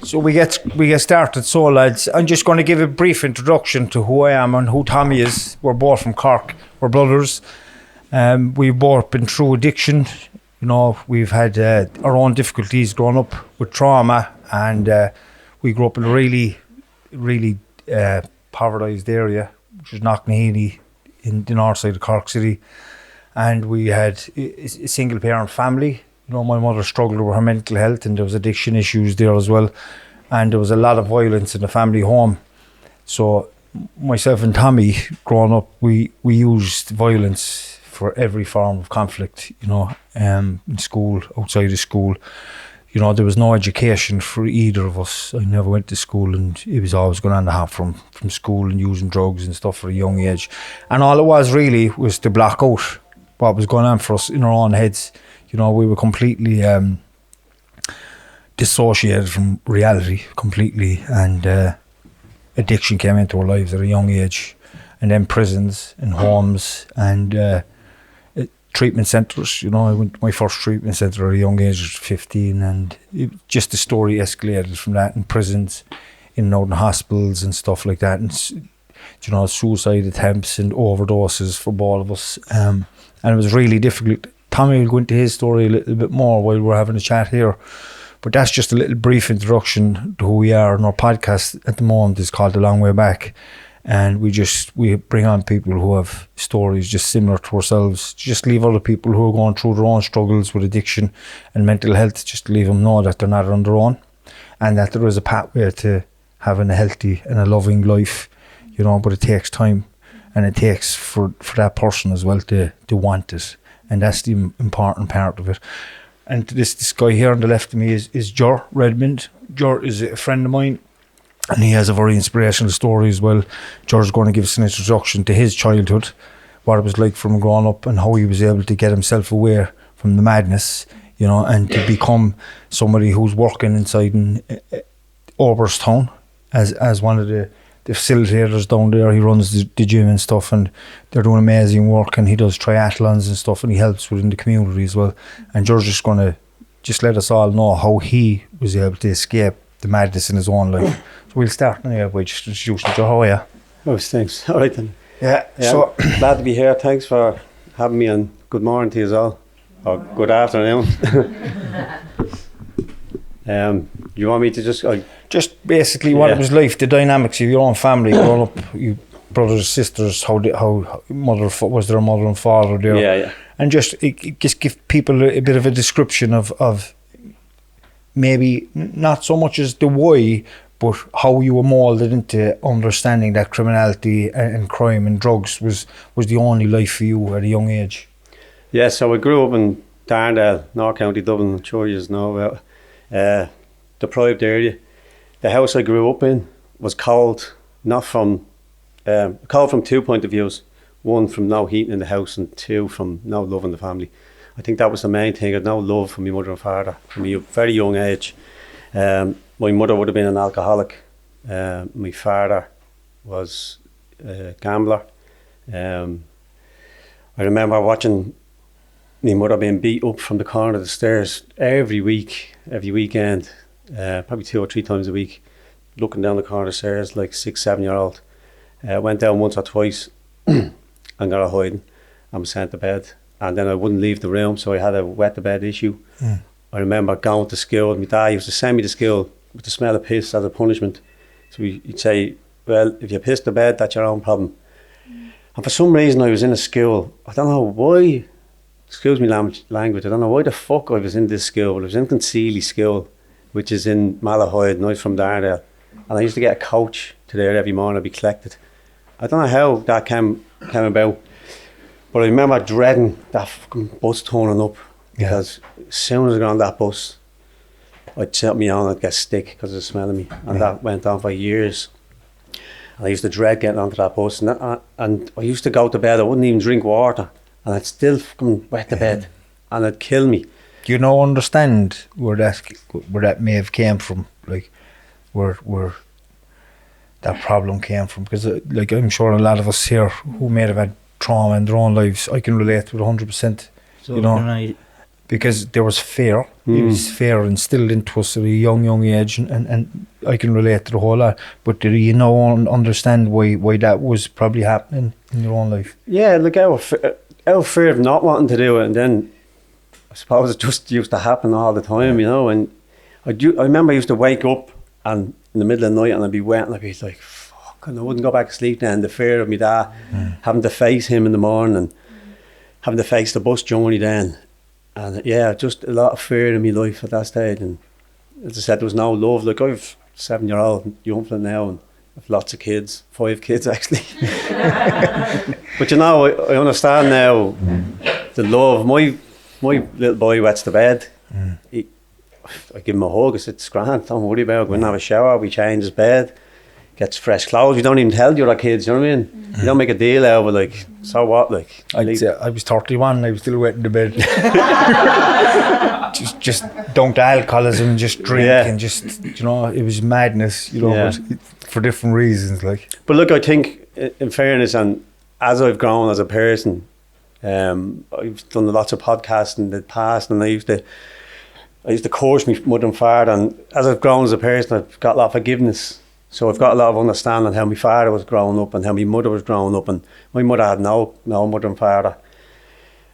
So we get started. So lads, I'm just going to give a brief introduction to who I am and who Tommy is. We're both from Cork. We're brothers. We've both been through addiction. You know, we've had our own difficulties growing up with trauma, and we grew up in a really impoverished area, which is Knocknaheeny in the north side of Cork City. And we had a single parent family. You know, my mother struggled with her mental health, and there was addiction issues there as well. And there was a lot of violence in the family home. So myself and Tommy, growing up, we used violence for every form of conflict, you know, in school, outside of school. You know, there was no education for either of us. I never went to school, and it was always going on the hop from school and using drugs and stuff at a young age. And all it was really was to block out what was going on for us in our own heads. You know, we were completely dissociated from reality completely, and addiction came into our lives at a young age. And then prisons and homes and treatment centres. You know, I went to my first treatment centre at a young age of 15, and just the story escalated from that, in prisons, in northern hospitals and stuff like that, and you know, suicide attempts and overdoses for all of us, and it was really difficult. Tommy will go into his story a little bit more while we're having a chat here, but that's just a little brief introduction to who we are. And our podcast at the moment is called The Long Way Back, and we bring on people who have stories just similar to ourselves, just leave other people who are going through their own struggles with addiction and mental health, just to leave them know that they're not on their own, and that there is a pathway to having a healthy and a loving life, you know, but it takes time, and it takes for that person as well to want it, and that's the important part of it. And this guy here on the left of me is Ger Redmond. Ger is a friend of mine, and he has a very inspirational story as well. Ger's going to give us an introduction to his childhood, what it was like for him growing up, and how he was able to get himself away from the madness, you know, and to become somebody who's working inside in Oberstown as one of the facilitators down there. He runs the gym and stuff, and they're doing amazing work, and he does triathlons and stuff, and he helps within the community as well. And George's just going to just let us all know how he was able to escape the madness in his own life. So we'll start now by just introducing Joe. How are you? Oh, thanks. All right then. Yeah. So glad to be here. Thanks for having me, and good morning to you all, or good afternoon. You want me to just basically what it was like, the dynamics of your own family growing up, you brothers, sisters, how was there a mother and father there? Yeah. And just give people a bit of a description of maybe not so much as the why, but how you were moulded into understanding that criminality and crime and drugs was the only life for you at a young age. Yeah, so I grew up in Darndale, North County Dublin. I'm sure you know about deprived area. The house I grew up in was cold, from 2 point of views. One, from no heating in the house, and two, from no love in the family. I think that was the main thing. I had no love from my mother and father from a very young age. My mother would have been an alcoholic. My father was a gambler. I remember watching my mother being beat up from the corner of the stairs every weekend, probably 2 or 3 times a week, looking down the corner of the stairs like 6-7-year-old. Went down once or twice and got a hiding and was sent to bed. And then I wouldn't leave the room, so I had a wet the bed issue. I remember going to school. My dad used to send me to school with the smell of piss as a punishment. So he'd say, well, if you piss the bed, that's your own problem. And for some reason I was in a school, I don't know why, excuse me language, I don't know why the fuck I was in this school, but I was in Concealy School, which is in Malahide, and I was from Darndale. And I used to get a coach to there every morning. I'd be collected. I don't know how that came about, but I remember dreading that fucking bus turning up, because as soon as I got on that bus, I'd set me on, I'd get sick because of the smell of me, and that went on for years. And I used to dread getting onto that bus, and I used to go to bed, I wouldn't even drink water, and I'd still fucking wet the bed, and it'd kill me. Do you now understand where that may have came from, like where that problem came from? Because like I'm sure a lot of us here who may have had trauma in their own lives, I can relate to it 100%. So you know, can I because there was fear. It was fear instilled into us at a young age, and I can relate to the whole lot. But did you understand why that was probably happening in your own life? Yeah, like our fear of not wanting to do it, and then I suppose it just used to happen all the time, you know. And I remember I used to wake up and in the middle of the night and I'd be wet and I'd be like, fuck, and I wouldn't go back to sleep then. The fear of me dad, having to face him in the morning, having to face the bus journey then. And yeah, just a lot of fear in my life at that stage. And as I said, there was no love. Like, I've a 7-year-old young fella now and I've lots of kids, 5 kids actually. But you know, I understand now the love. My little boy wets the bed. I give him a hug. I said, it's grand, don't worry about it. Go and have a shower, we change his bed, gets fresh clothes. You don't even tell the other kids, you know what I mean? You don't make a deal out of it, like, so what, like. I'd say I was 31 and I was still wetting the bed. just don't alcoholism and just drink and just, you know, it was madness, you know, but for different reasons, like. But look, I think, in fairness, and as I've grown as a person, I've done lots of podcasts in the past, and I used to coach my mother and father, and as I've grown as a person, I've got a lot of forgiveness. So I've got a lot of understanding how my father was growing up and how my mother was growing up, and my mother had no mother and father.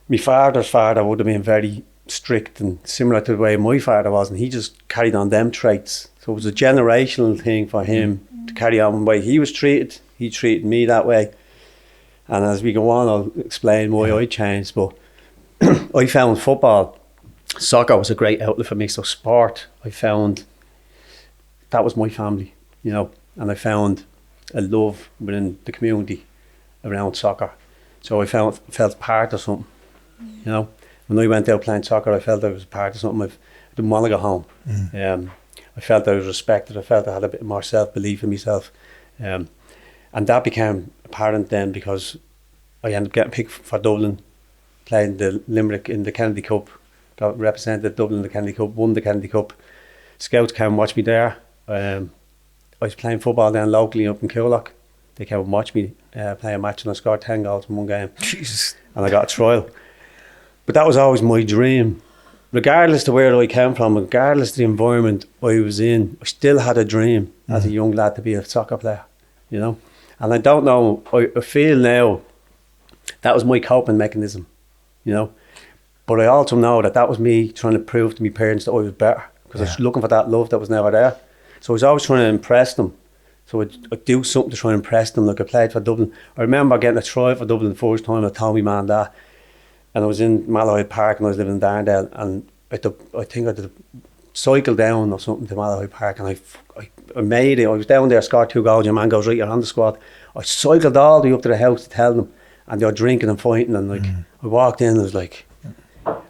My father's father would have been very strict and similar to the way my father was, and he just carried on them traits. So it was a generational thing for him to carry on the way he was treated. He treated me that way. And as we go on, I'll explain why I changed. But I found soccer was a great outlet for me. So sport, I found that was my family, you know. And I found a love within the community around soccer. So I felt part of something, you know. When I went out playing soccer, I felt I was part of something. I didn't want to go home. I felt I was respected. I felt I had a bit more self-belief in myself. And that became apparent then because I ended up getting picked for Dublin, playing the Limerick in the Kennedy Cup, got represented Dublin in the Kennedy Cup, won the Kennedy Cup. Scouts came and watched me there. I was playing football then locally up in Coolock. They came and watched me play a match, and I scored 10 goals in one game. Jesus. And I got a trial. But that was always my dream. Regardless to where I came from, regardless to the environment I was in, I still had a dream as a young lad to be a soccer player, you know. And I don't know, I feel now that was my coping mechanism, you know. But I also know that was me trying to prove to my parents that I was better, because I was looking for that love that was never there. So I was always trying to impress them. So I'd do something to try and impress them. Like I played for Dublin. I remember getting a try for Dublin the first time. I told my man that. And I was in Malahide Park and I was living in Darndale. And I think I did a cycle down or something to Malahide Park. And I made it. I was down there, scored 2 goals. Your man goes, right, you're on the squad. I cycled all the way up to the house to tell them. And they were drinking and fighting. And like I walked in and I was like,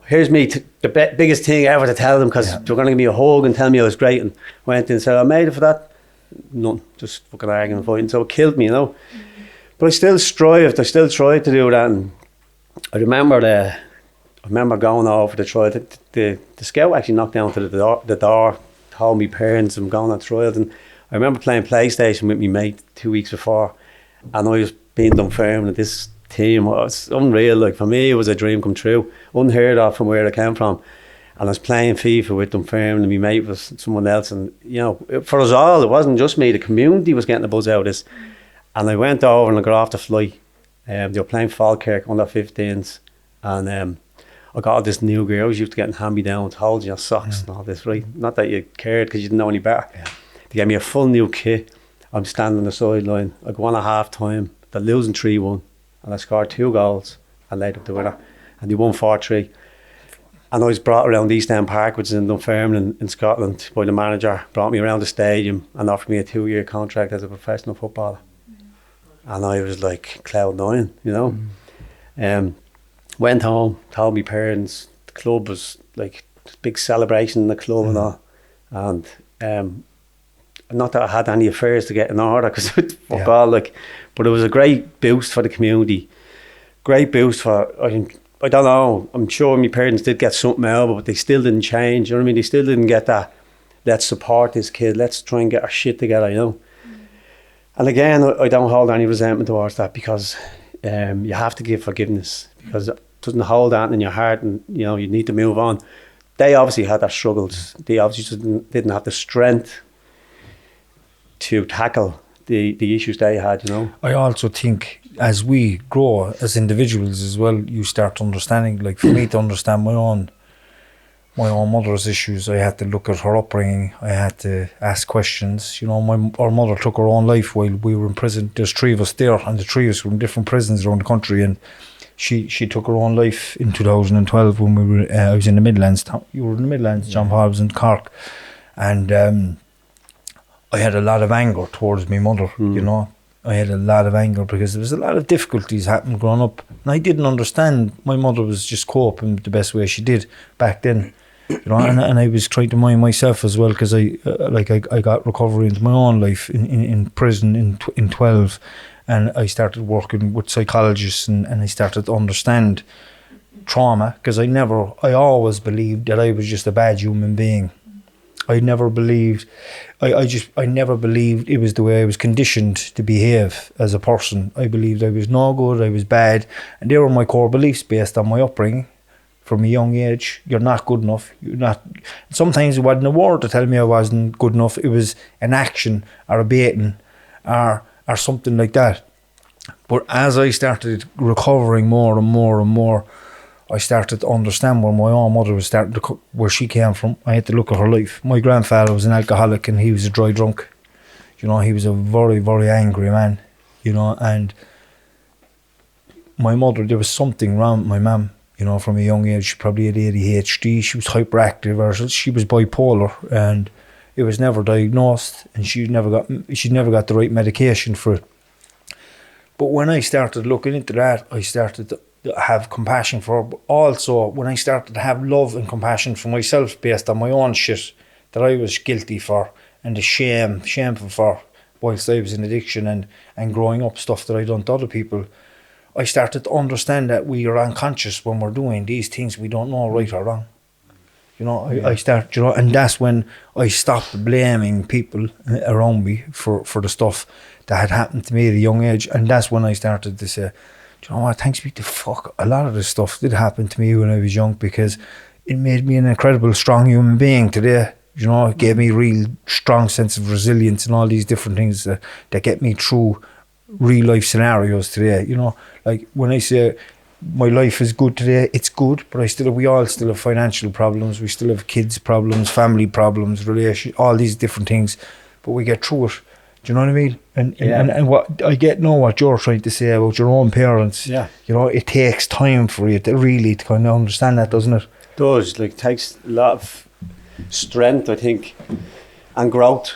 here's me, the biggest thing ever to tell them, because they were going to give me a hug and tell me I was great. And went in and said, I made it for that. None, just fucking arguing and fighting. So it killed me, you know. But I still strived. I still tried to do that. And I remember going over the trial. The scout actually knocked down to the door, told me parents I'm going on trials. And I remember playing PlayStation with my mate 2 weeks before, and I was being Dunfermline at this team. It was unreal. Like, for me, it was a dream come true, unheard of from where I came from. And I was playing FIFA with Dunfermline, and my mate was someone else. And, you know, for us all, it wasn't just me. The community was getting the buzz out of this. And I went over and I got off the flight. They were playing Falkirk under 15s. And I got all this new gear. I was used to getting hand-me-downs, holding your socks and all this, right? Not that you cared because you didn't know any better. Yeah. They gave me a full new kit. I'm standing on the sideline. I go on at half-time. They're losing 3-1. And I scored 2 goals and laid up the winner. And they won 4-3. And I was brought around East End Park, which is in Dunfermline in Scotland, by the manager. Brought me around the stadium and offered me a 2-year contract as a professional footballer. And I was like cloud 9, you know. Went home, told my parents. The club was like a big celebration in the club and all. And not that I had any affairs to get in order, because fuck all, like, but it was a great boost for the community. Great boost for, I don't know, I'm sure my parents did get something out of it, but they still didn't change, you know what I mean? They still didn't get that, let's support this kid, let's try and get our shit together, you know? And again, I don't hold any resentment towards that, because you have to give forgiveness, because doesn't hold that in your heart, and you know you need to move on. They obviously had their struggles. They obviously didn't have the strength to tackle the issues they had, you know. I also think as we grow as individuals as well, you start understanding. Like for me to understand my own mother's issues, I had to look at her upbringing. I had to ask questions. You know, our mother took her own life while we were in prison. There's 3 of us there, and the 3 of us were in different prisons around the country, and she took her own life in 2012 when we were. I was in the Midlands. You were in the Midlands. John Paul was in Cork, and I had a lot of anger towards my mother. You know, I had a lot of anger because there was a lot of difficulties happening growing up, and I didn't understand. My mother was just coping the best way she did back then. You know, and I was trying to mind myself as well, because I got recovery into my own life in prison in 12, and I started working with psychologists, and I started to understand trauma, because I always believed that I was just a bad human being. I never believed it was the way I was conditioned to behave as a person. I believed I was no good, I was bad, and they were my core beliefs based on my upbringing. From a young age, you're not good enough. You're not. Sometimes it wasn't a word to tell me I wasn't good enough. It was an action or a baiting or something like that. But as I started recovering more and more and more, I started to understand where my own mother was starting to, where she came from. I had to look at her life. My grandfather was an alcoholic, and he was a dry drunk. You know, he was a very, very angry man. You know, and my mother, there was something wrong with my mum. You know, from a young age, she probably had ADHD. She was hyperactive, or she was bipolar, and it was never diagnosed, and she never got the right medication for it. But when I started looking into that, I started to have compassion for her. But also, when I started to have love and compassion for myself based on my own shit that I was guilty for, and the shameful for, whilst I was in addiction and growing up, stuff that I done to other people, I started to understand that we are unconscious when we're doing these things we don't know right or wrong. You know, I start, you know, and that's when I stopped blaming people around me for the stuff that had happened to me at a young age. And that's when I started to say, you know what, thanks be to fuck, a lot of this stuff did happen to me when I was young, because it made me an incredible, strong human being today. You know, it gave me a real strong sense of resilience and all these different things that get me through real life scenarios today. You know, like when I say my life is good today, it's good, but we all still have financial problems, we still have kids problems, family problems, all these different things, but we get through it. Do you know what I mean? And what I know what you're trying to say about your own parents. Yeah. You know, it takes time for you to really kind of understand that, doesn't it? It does. Like, it takes a lot of strength, I think, and growth,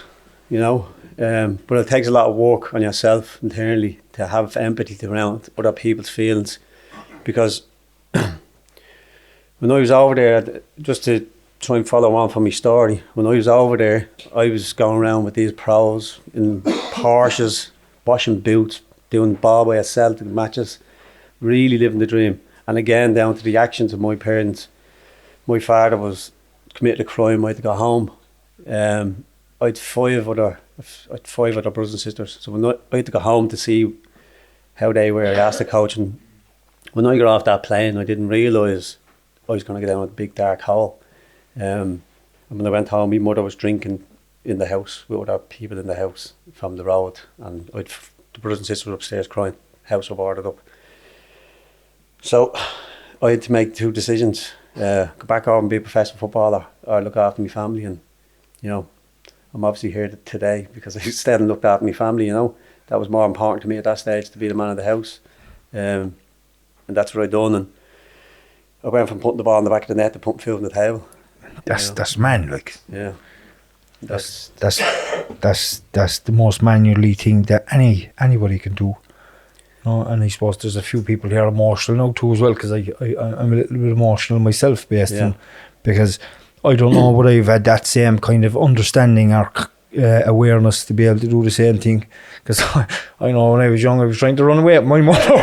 you know. But it takes a lot of work on yourself internally to have empathy around other people's feelings, because when I was over there, just to try and follow on from my story, when I was over there, I was going around with these pros in Porsches, washing boots, doing ball-way Celtic matches, really living the dream. And again, down to the actions of my parents. My father was committed a crime, I had to go home. I had five other brothers and sisters. So when I had to go home to see how they were, I asked the coach, and when I got off that plane, I didn't realise I was going to get down a big dark hole. And when I went home, my mother was drinking in the house with other people in the house from the road, and the brothers and sisters were upstairs crying, house was boarded up. So I had to make 2 decisions, go back home and be a professional footballer, or look after my family. And, you know, I'm obviously here today because I stayed and looked after my family, you know. That was more important to me at that stage, to be the man of the house. And that's what I done. And I went from putting the ball in the back of the net to putting food on the table. That's man, like. Yeah. That's the most manually thing that anybody can do. And I suppose there's a few people here emotional now too as well, because I'm a little bit emotional myself based on, because I don't know whether I've had that same kind of understanding or awareness to be able to do the same thing, because I know when I was young I was trying to run away with my mother.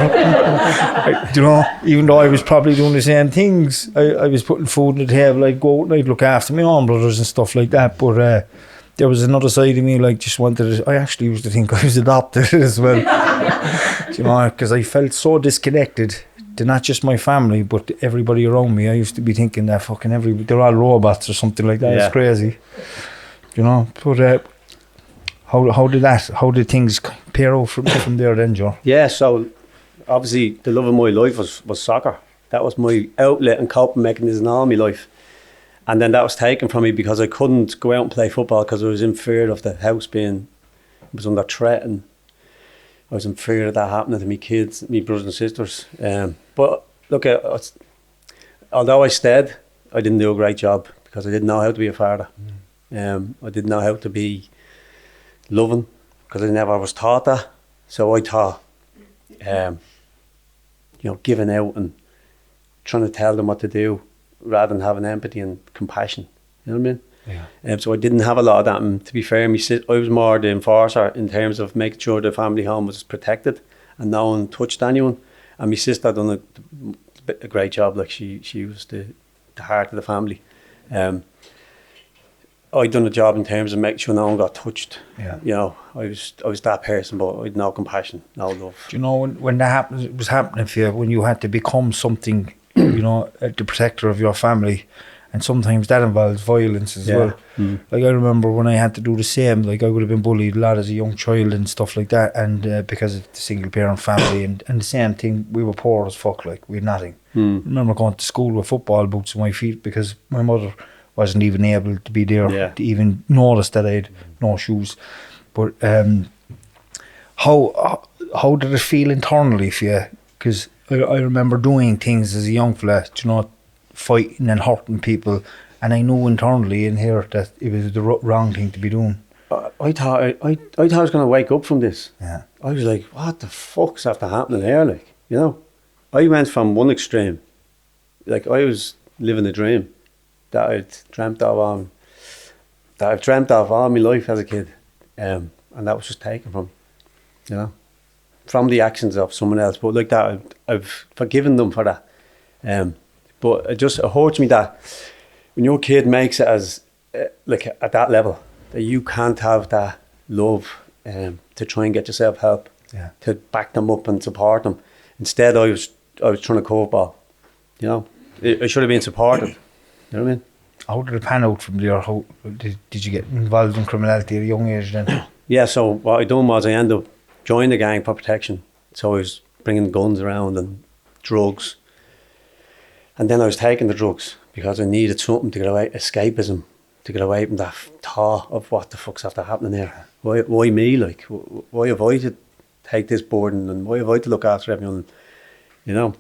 You know, even though I was probably doing the same things, I was putting food on the table, I'd go out and I'd look after my own brothers and stuff like that, but there was another side of me, like, just wanted I actually used to think I was adopted as well. You know, because I felt so disconnected to not just my family, but everybody around me. I used to be thinking that fucking they're all robots or something like that. Yeah. It's crazy, you know. But how did things pair out from there then, Joe? Yeah, so obviously the love of my life was soccer. That was my outlet and coping mechanism all my life. And then that was taken from me because I couldn't go out and play football because I was in fear of the house was under threat, and I was in fear of that happening to me kids, me brothers and sisters. But look, although I stayed, I didn't do a great job because I didn't know how to be a father. I didn't know how to be loving because I never was taught that. So I thought, giving out and trying to tell them what to do rather than having empathy and compassion. You know what I mean? Yeah. So I didn't have a lot of that. And to be fair, I was more the enforcer in terms of making sure the family home was protected and no one touched anyone. And my sister done a great job. Like she was the heart of the family. I done a job in terms of making sure no one got touched. Yeah. You know, I was that person, but I had no compassion, no love. Do you know when that happened? It was happening for you when you had to become something, you know, the protector of your family, and sometimes that involves violence as well. Like I remember when I had to do the same. Like I would have been bullied a lot as a young child and stuff like that, and because of the single parent family and the same thing, we were poor as fuck. Like we had nothing. I remember going to school with football boots on my feet because my mother wasn't even able to be there to even notice that I had no shoes. But how did it feel internally for you? Because I remember doing things as a young fella, you know, fighting and hurting people, and I knew internally in here that it was the wrong thing to be doing. I thought I was going to wake up from this. Yeah. I was like, what the fuck's after happening here? Like, you know, I went from one extreme, like I was living a dream that I've dreamt of all my life as a kid, and that was just taken from the actions of someone else. But like that, I've forgiven them for that. But it hurts me that when your kid makes it as like at that level, that you can't have that love to try and get yourself help, to back them up and support them. Instead, I was trying to cope ball. You know, I should have been supported. You know what I mean? How did it pan out from there? How did you get involved in criminality at a young age then? Yeah, so what I done was I ended up joining the gang for protection. So I was bringing guns around and drugs. And then I was taking the drugs because I needed something to get away, escapism, to get away from that thought of what the fuck's after happening here. Why me? Like, why have I to take this burden, and why have I to look after everyone? You know?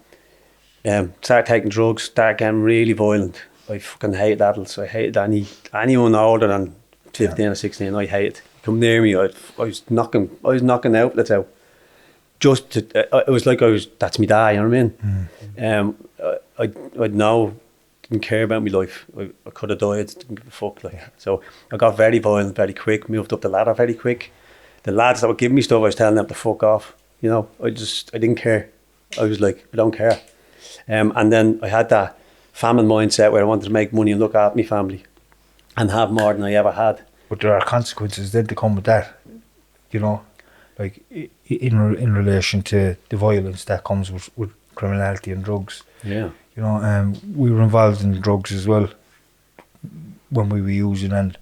Started taking drugs, started getting really violent. I fucking hated adults. I hated anyone older than 15 or 16. I hated. Come near me, I was knocking outlets out. Just to, it was like that's me dad, you know what I mean? I now didn't care about my life. I could have died, didn't give a fuck. Like. So I got very violent very quick, moved up the ladder very quick. The lads that were giving me stuff, I was telling them to fuck off. You know, I didn't care. I was like, I don't care. And then I had that famine mindset where I wanted to make money and look after my family and have more than I ever had. But there are consequences then to come with that, you know, like in relation to the violence that comes with criminality and drugs. Yeah. You know, we were involved in drugs as well when we were using, and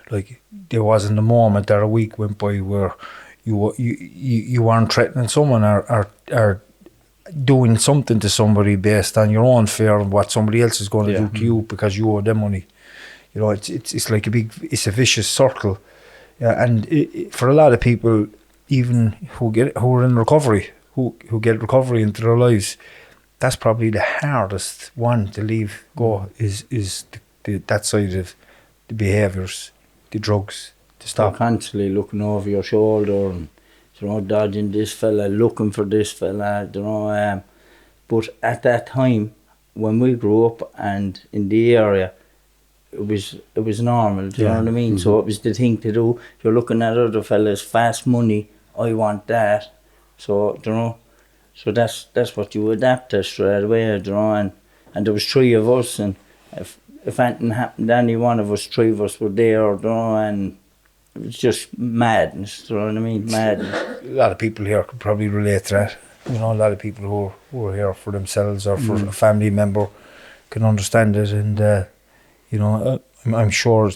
like there wasn't a moment or a week went by where you weren't threatening someone or doing something to somebody based on your own fear of what somebody else is going to do to you because you owe them money. You know, it's like it's a vicious circle, and for a lot of people, even who are in recovery, who get recovery into their lives, that's probably the hardest one to leave go is that side of the behaviours, the drugs, to stop. You're constantly looking over your shoulder and, you know, dodging this fella, looking for this fella, you know. But at that time, when we grew up and in the area, it was normal, do you know what I mean? Mm-hmm. So it was the thing to do. You're looking at other fellas, fast money, I want that. So, you know, so that's what you adapt to straight away, you know. And there was three of us, and if anything happened to any one of us, three of us were there, you know, and it was just madness, you know what I mean? Madness. A lot of people here could probably relate to that. you know, a lot of people who are here for themselves or for a family member can understand it. And, you know, I'm sure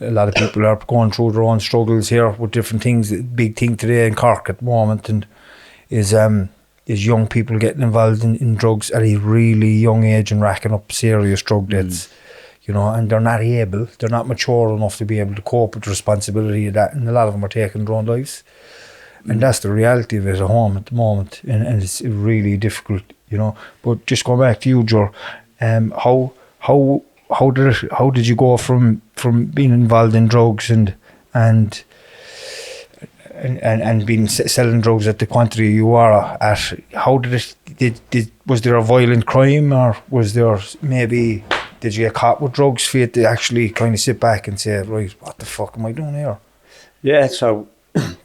a lot of people are going through their own struggles here with different things. The big thing today in Cork at the moment and is young people getting involved in drugs at a really young age and racking up serious drug debts. You know, and they're not mature enough to be able to cope with the responsibility of that, and a lot of them are taking their own lives. And that's the reality of it at home at the moment, and it's really difficult, you know. But just going back to you, Ger, how did you go from being involved in drugs and being selling drugs at the quantity you are at? How was there a violent crime, or was there maybe? Did you get caught with drugs for you to actually kind of sit back and say, right, what the fuck am I doing here? Yeah, so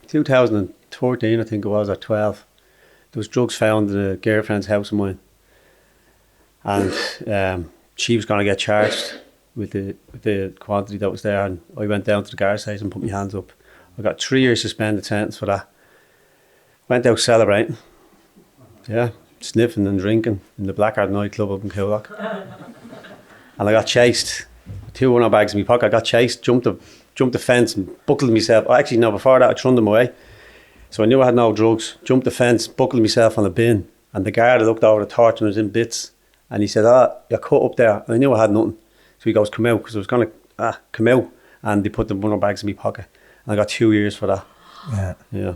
2014, I think it was, or 12, there was drugs found in a girlfriend's house of mine. And she was going to get charged with the quantity that was there. And I went down to the guard station and put my hands up. I got 3 years suspended sentence for that. Went out celebrating. Yeah, sniffing and drinking in the Blackguard nightclub up in Coolock. And I got chased. 2 1 bags in my pocket. I got chased, jumped the fence and buckled myself. Actually, no, before that, I thrown them away. So I knew I had no drugs. Jumped the fence, buckled myself on a bin. And the guard looked over the torch and it was in bits. And he said, you're cut up there. And I knew I had nothing. So he goes, come out, because I was going to come out. And they put the 1 bags in my pocket. And I got 2 years for that. Yeah.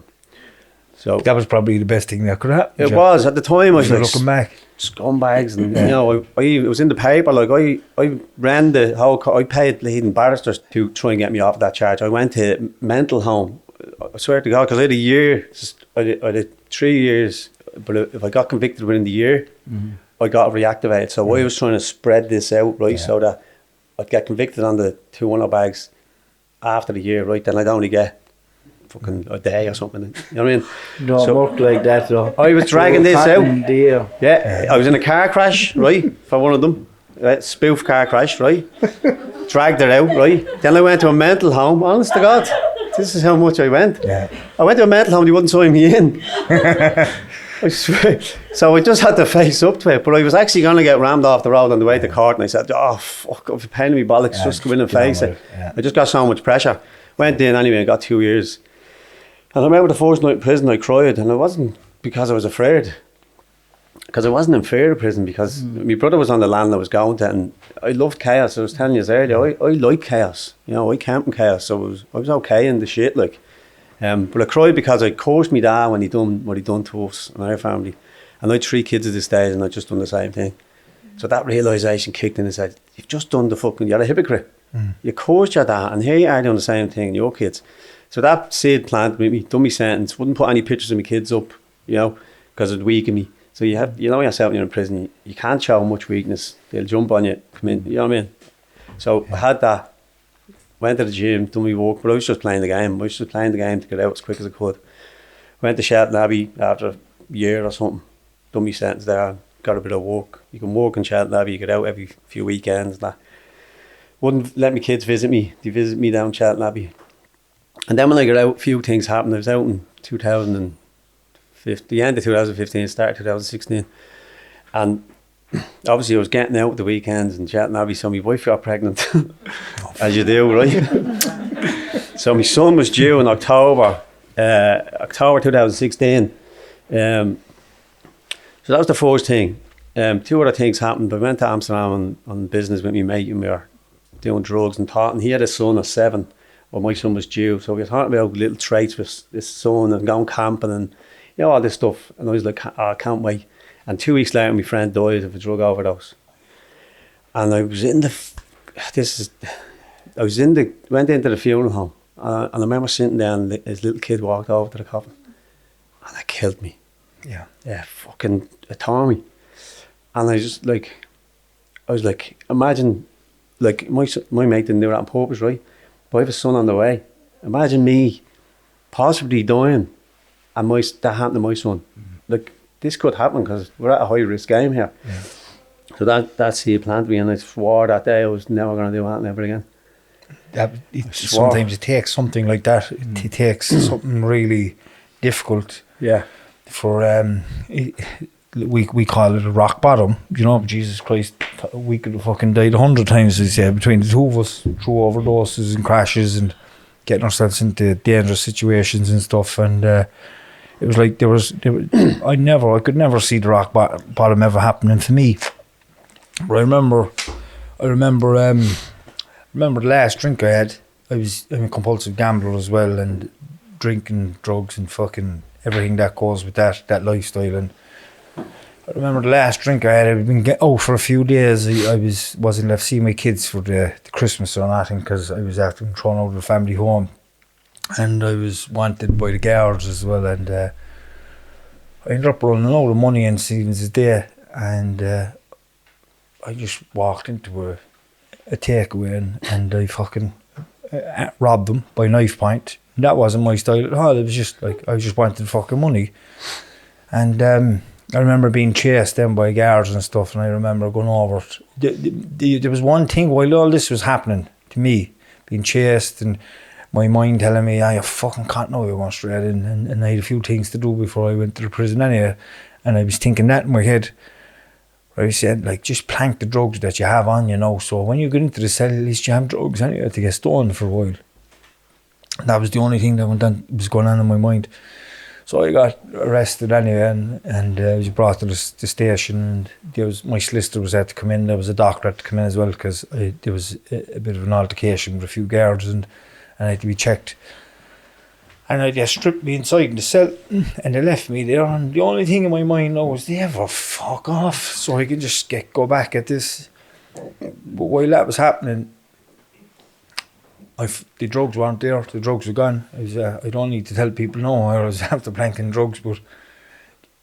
So that was probably the best thing that could happen. It was. At the time, I was like, looking back. Scumbags, and you know, it was in the paper. Like I ran the whole. I paid leading barristers to try and get me off of that charge. I went to mental home. I swear to God, because I had a year. I did 3 years, but if I got convicted within the year, I got reactivated. So I was trying to spread this out, right, so that I'd get convicted on the 2 1 bags after the year, right. Then I'd only get fucking a day or something. You know what I mean? No, so, work like that though. I was dragging this out. Yeah, I was in a car crash, right, for one of them. Spoof car crash, right? Dragged her out, right? Then I went to a mental home. Honest to God, this is how much I went. Yeah. I went to a mental home, they wouldn't sign me in. I swear. So I just had to face up to it. But I was actually going to get rammed off the road on the way to court, and I said, oh, fuck, if you're paying me bollocks, just go in and face it. I just got so much pressure. Went in anyway and got 2 years. And I remember the first night in prison I cried, and it wasn't because I was afraid, because I wasn't in fear of prison, because my brother was on the land I was going to, and I loved chaos. I was telling you earlier, I like chaos, you know, I camp in chaos, so I was okay in the shit, like. But I cried because I cursed my dad when he done what he done to us and our family, and I had 3 kids at this stage, and I just done the same thing. So that realisation kicked in and said, you've just done you're a hypocrite. You cursed your dad, and here you are doing the same thing in your kids. So that seed planted with me, done my sentence, wouldn't put any pictures of my kids up, you know, because it'd weaken me. So you know yourself when you're in prison, you can't show much weakness. They'll jump on you, come in, you know what I mean? So I had that, went to the gym, done my work, but I was just playing the game. I was just playing the game to get out as quick as I could. Went to Shelton Abbey after a year or something, done my sentence there, got a bit of work. You can work in Shelton Abbey, you get out every few weekends. That wouldn't let my kids visit me. They visit me down Shelton Abbey. And then when I got out, a few things happened. I was out in 2015, the end of 2015, start of 2016. And obviously I was getting out the weekends in Shelton Abbey, so my wife got pregnant, as you do, right? So my son was due in October 2016. So that was the first thing. 2 other things happened. I went to Amsterdam on business with my mate, and we were doing drugs and talking. He had a son of 7. Well, my son was due, so we were talking about little traits with this son and going camping and, you know, all this stuff. And I was like, I can't wait. And 2 weeks later, my friend died of a drug overdose. And I was went into the funeral home. And I remember sitting there, and his little kid walked over to the coffin. And that killed me. Yeah. Yeah, fucking, it tore me. And I was like, imagine, like, my mate didn't do that on purpose, right? But I have a son on the way. Imagine me possibly dying and that happened to my son. Like, this could happen because we're at a high risk game here. Yeah. So that's he planted me, and I swore that day I was never going to do that ever again. Sometimes it takes something like that. It takes something really difficult. Yeah. we call it a rock bottom, you know. Jesus Christ, we could have fucking died 100 times, as I say, between the two of us, through overdoses and crashes and getting ourselves into dangerous situations and stuff. And it was like I could never see the rock bottom ever happening for me. But I remember the last drink I had. I'm a compulsive gambler as well, and drinking, drugs, and fucking everything that goes with that lifestyle. And I remember the last drink I had. I'd been out for a few days. I wasn't left seeing my kids for the Christmas or nothing, because I was after being thrown out of the family home, and I was wanted by the guards as well. And I ended up running out of money in Stevens' day, and I just walked into a takeaway and I fucking robbed them by knife point. And that wasn't my style at all. It was just like I just wanted fucking money. And I remember being chased then by guards and stuff, and I remember going over. There was one thing while all this was happening to me, being chased, and my mind telling me, you fucking can't know you're going straight in. And I had a few things to do before I went to the prison anyway. And I was thinking that in my head. I said, like, just plank the drugs that you have on you now. So when you get into the cell, at least you have drugs anyway to get stoned for a while. And that was the only thing that was going on in my mind. So I got arrested anyway, and I was brought to the station, and my solicitor was had to come in. There was a doctor had to come in as well, because there was a bit of an altercation with a few guards, and I had to be checked. And they stripped me inside in the cell, and they left me there. And the only thing in my mind now was, they ever fuck off, so I could just go back at this. But while that was happening, the drugs weren't there. The drugs were gone. I don't need to tell people now I was after planking drugs, but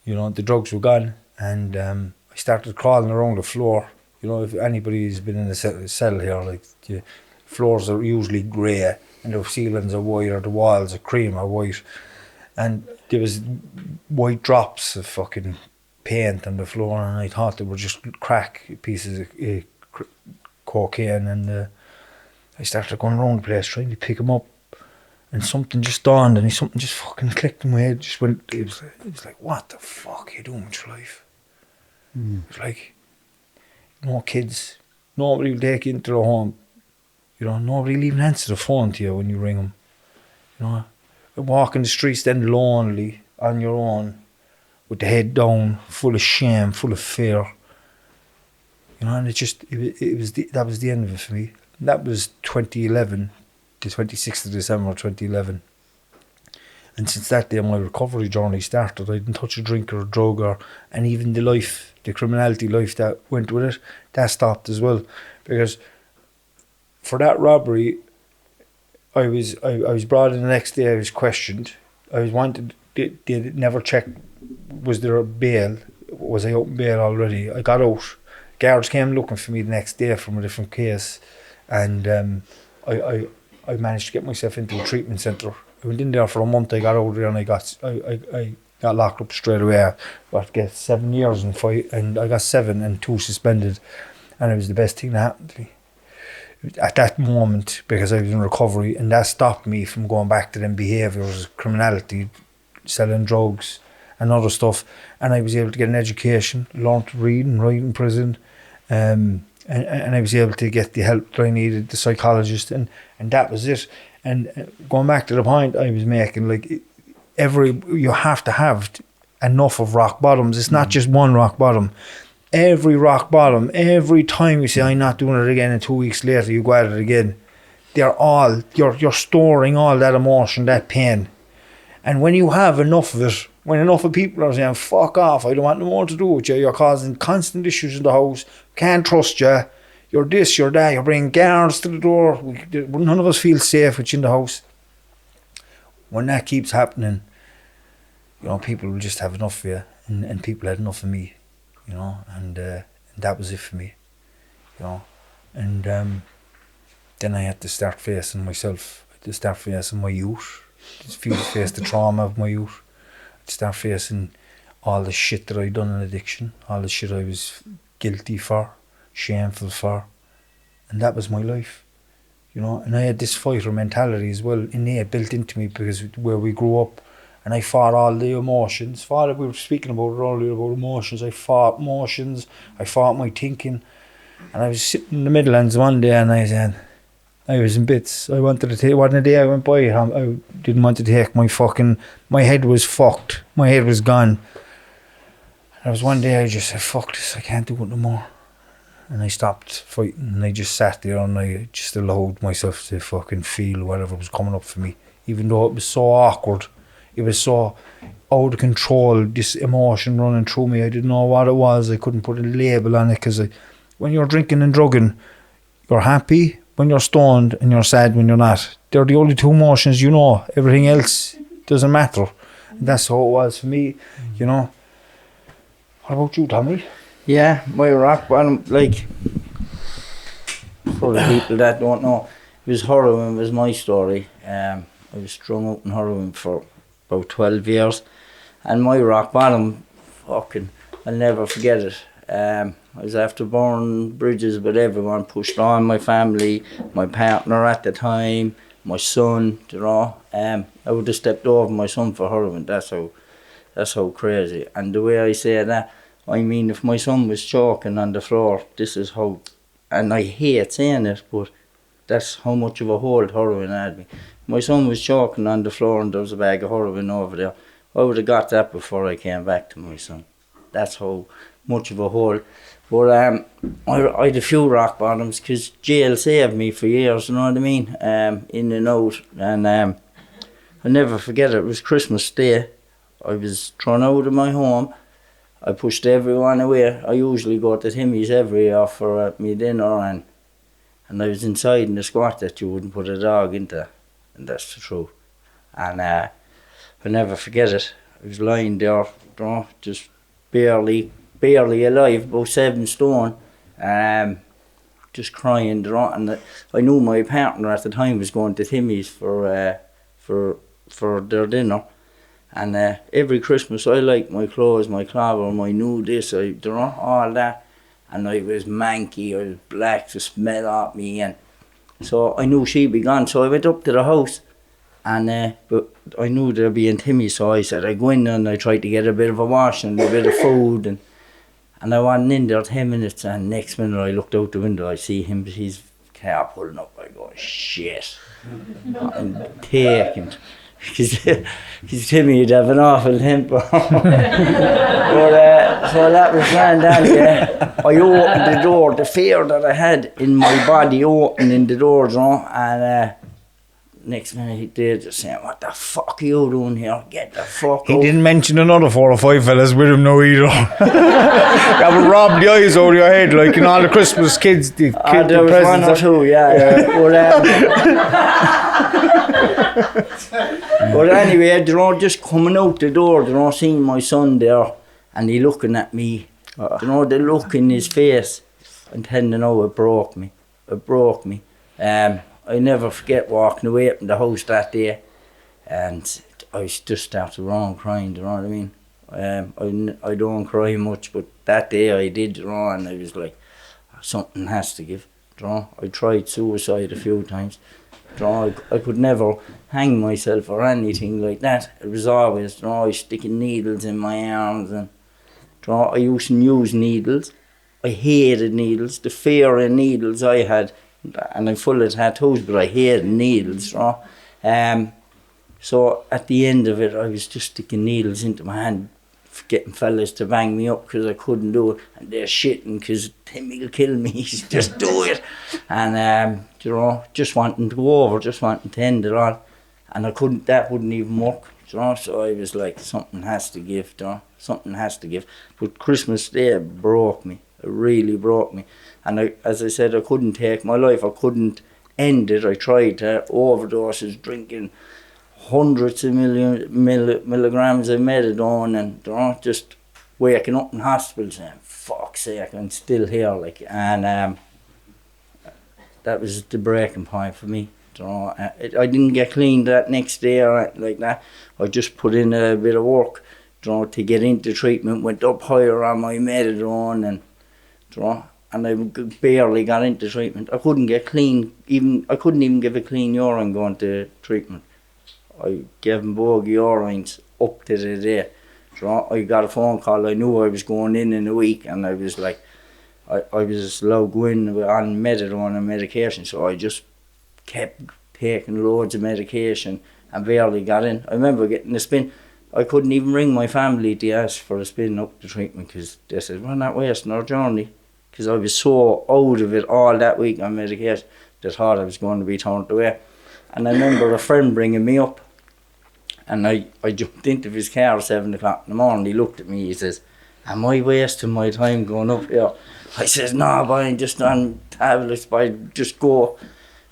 you know, the drugs were gone, and I started crawling around the floor. You know, if anybody's been in a cell here, like, the floors are usually grey, and the ceilings are white, or the walls are cream or white, and there was white drops of fucking paint on the floor, and I thought they were just crack pieces of cocaine, and I started going around the place trying to pick them up, and something just dawned, and something just fucking clicked in my head. Just went. It was like, what the fuck are you doing with your life? It was like, no kids, nobody will take you into the home. You know, nobody will even answer the phone to you when you ring them. You know, walking the streets then lonely on your own, with the head down, full of shame, full of fear. You know, and that was the end of it for me. That was 2011, the 26th of December 2011. And since that day, my recovery journey started. I didn't touch a drink or a drug, and even the criminality life that went with it, that stopped as well. Because for that robbery, I was brought in the next day. I was questioned. I was wanted. They never checked. Was there a bail? Was I out on bail already? I got out. Guards came looking for me the next day from a different case, and I managed to get myself into a treatment centre. I went in there for a month. I got out there, and I got locked up straight away. But get 7 years and I got 7 and 2 suspended, and it was the best thing that happened to me at that moment, because I was in recovery, and that stopped me from going back to them behaviours, criminality, selling drugs and other stuff. And I was able to get an education, learn to read and write in prison, and I was able to get the help that I needed, the psychologist, and that was it. And going back to the point I was making, like, you have to have enough of rock bottoms. It's not just one rock bottom. Every rock bottom, every time you say, I'm not doing it again, and 2 weeks later you go at it again, you're storing all that emotion, that pain. And when you have enough of it, when enough of people are saying, fuck off, I don't want no more to do with you, you're causing constant issues in the house, can't trust you, you're this, you're that, you're bringing guards to the door, none of us feel safe with you in the house. When that keeps happening, you know, people will just have enough of you, and people had enough of me, you know, and that was it for me, you know. And then I had to start facing myself, I had to start facing my youth, face the trauma of my youth, I had to start facing all the shit that I'd done in addiction, all the shit I was guilty for, shameful for, and that was my life, you know. And I had this fighter mentality as well, innate, built into me, because where we grew up, And I fought all the emotions. We were speaking about it earlier, about emotions. I fought emotions. I fought my thinking. And I was sitting in the Midlands one day and I said, I was in bits. I wanted to take, one day I went by, I didn't want to take my head was fucked. My head was gone. And there was one day I just said, fuck this, I can't do it no more. And I stopped fighting and I just sat there and I just allowed myself to fucking feel whatever was coming up for me. Even though it was so awkward, it was so out of control, this emotion running through me. I didn't know what it was. I couldn't put a label on it because when you're drinking and drugging, you're happy when you're stoned and you're sad when you're not. They're the only two emotions you know. Everything else doesn't matter. And that's how it was for me, you know. What about you, Tommy? Yeah, my rock bottom, like, for the people that don't know, it was heroin was my story. I was strung out in heroin for about 12 years. And my rock bottom, fucking, I'll never forget it. I was after burning bridges with everyone, pushed on my family, my partner at the time, my son, you know. I would have stepped over my son for heroin. That's how crazy. And the way I say that, I mean, if my son was choking on the floor, this is how, and I hate saying it, but that's how much of a hold heroin had me. My son was choking on the floor and there was a bag of heroin over there. I would have got that before I came back to my son. That's how much of a hold. But I had a few rock bottoms because jail saved me for years, you know what I mean? In and out. And I'll never forget it. It was Christmas Day. I was thrown out of my home. I pushed everyone away. I usually go to Timmy's every year for me dinner, and I was inside in the squat that you wouldn't put a dog into, and that's the truth. And I'll never forget it. I was lying there, you know, just barely alive, about 7 stone, just crying, you know, and I knew my partner at the time was going to Timmy's for their dinner. And every Christmas I like my clothes, my clothes, my new this, you know, all that. And I was manky, I was black, the smell of me. And so I knew she'd be gone. So I went up to the house and but I knew there'd be in Timmy. So I said, I go in and I tried to get a bit of a wash and a bit of food. And I wasn't in there 10 minutes. And next minute I looked out the window, I see him, his car pulling up. I go, shit. I'm taken. Because Timmy would have an awful temper. But, so that was grand, yeah. I opened the door, the fear that I had in my body opening the door, you know, and next minute they're just saying, what the fuck are you doing here? Get the fuck out. He didn't mention another 4 or 5 fellas with him no either. That would rob the eyes out of your head, like in all the Christmas kids. There was one or two, yeah. But anyway, you know, just coming out the door, you know, seeing my son there and he looking at me, you know, the look in his face, I'm telling you now, it broke me. It broke me. I never forget walking away from the house that day and I just started wrong crying, you know what I mean? I don't cry much, but that day I did, you know, and I was like, something has to give, you know. I tried suicide a few times. You know, I could never hang myself or anything like that. It was always, you know, sticking needles in my arms and, you know, I used to use needles. I hated needles. The fear in needles I had, and I'm full of tattoos, but I hated needles, you know. So at the end of it, I was just sticking needles into my hand, getting fellas to bang me up because I couldn't do it, and they're shitting because Timmy will kill me, just do it. And you know, just wanting to go over, just wanting to end it all, and I couldn't, that wouldn't even work, you know. So I was like, something has to give, you know, something has to give. But Christmas Day broke me, it really broke me. And as I said, I couldn't take my life, I couldn't end it. I tried to overdoses, drinking hundreds of milligrams of methadone, and, you know, just waking up in hospital saying, fuck's sake, I'm still here, like. And that was the breaking point for me, you know. I didn't get clean that next day or like that. I just put in a bit of work, you know, to get into treatment, went up higher on my methadone, and, you know, and I barely got into treatment. I couldn't get clean, I couldn't even give a clean urine going to treatment. I gave him bogey orines up to the day. I got a phone call. I knew I was going in a week, and I was like, I was allowed to go in on methadone and medication, so I just kept taking loads of medication and barely got in. I remember getting a spin. I couldn't even ring my family to ask for a spin up to treatment because they said, we're not wasting our journey. Because I was so out of it all that week on medication, they thought I was going to be turned away. And I remember a friend bringing me up, and I jumped into his car at 7 o'clock in the morning. He looked at me, he says, am I wasting my time going up here? I says, no, boy, I'm just on tablets, boy, just go.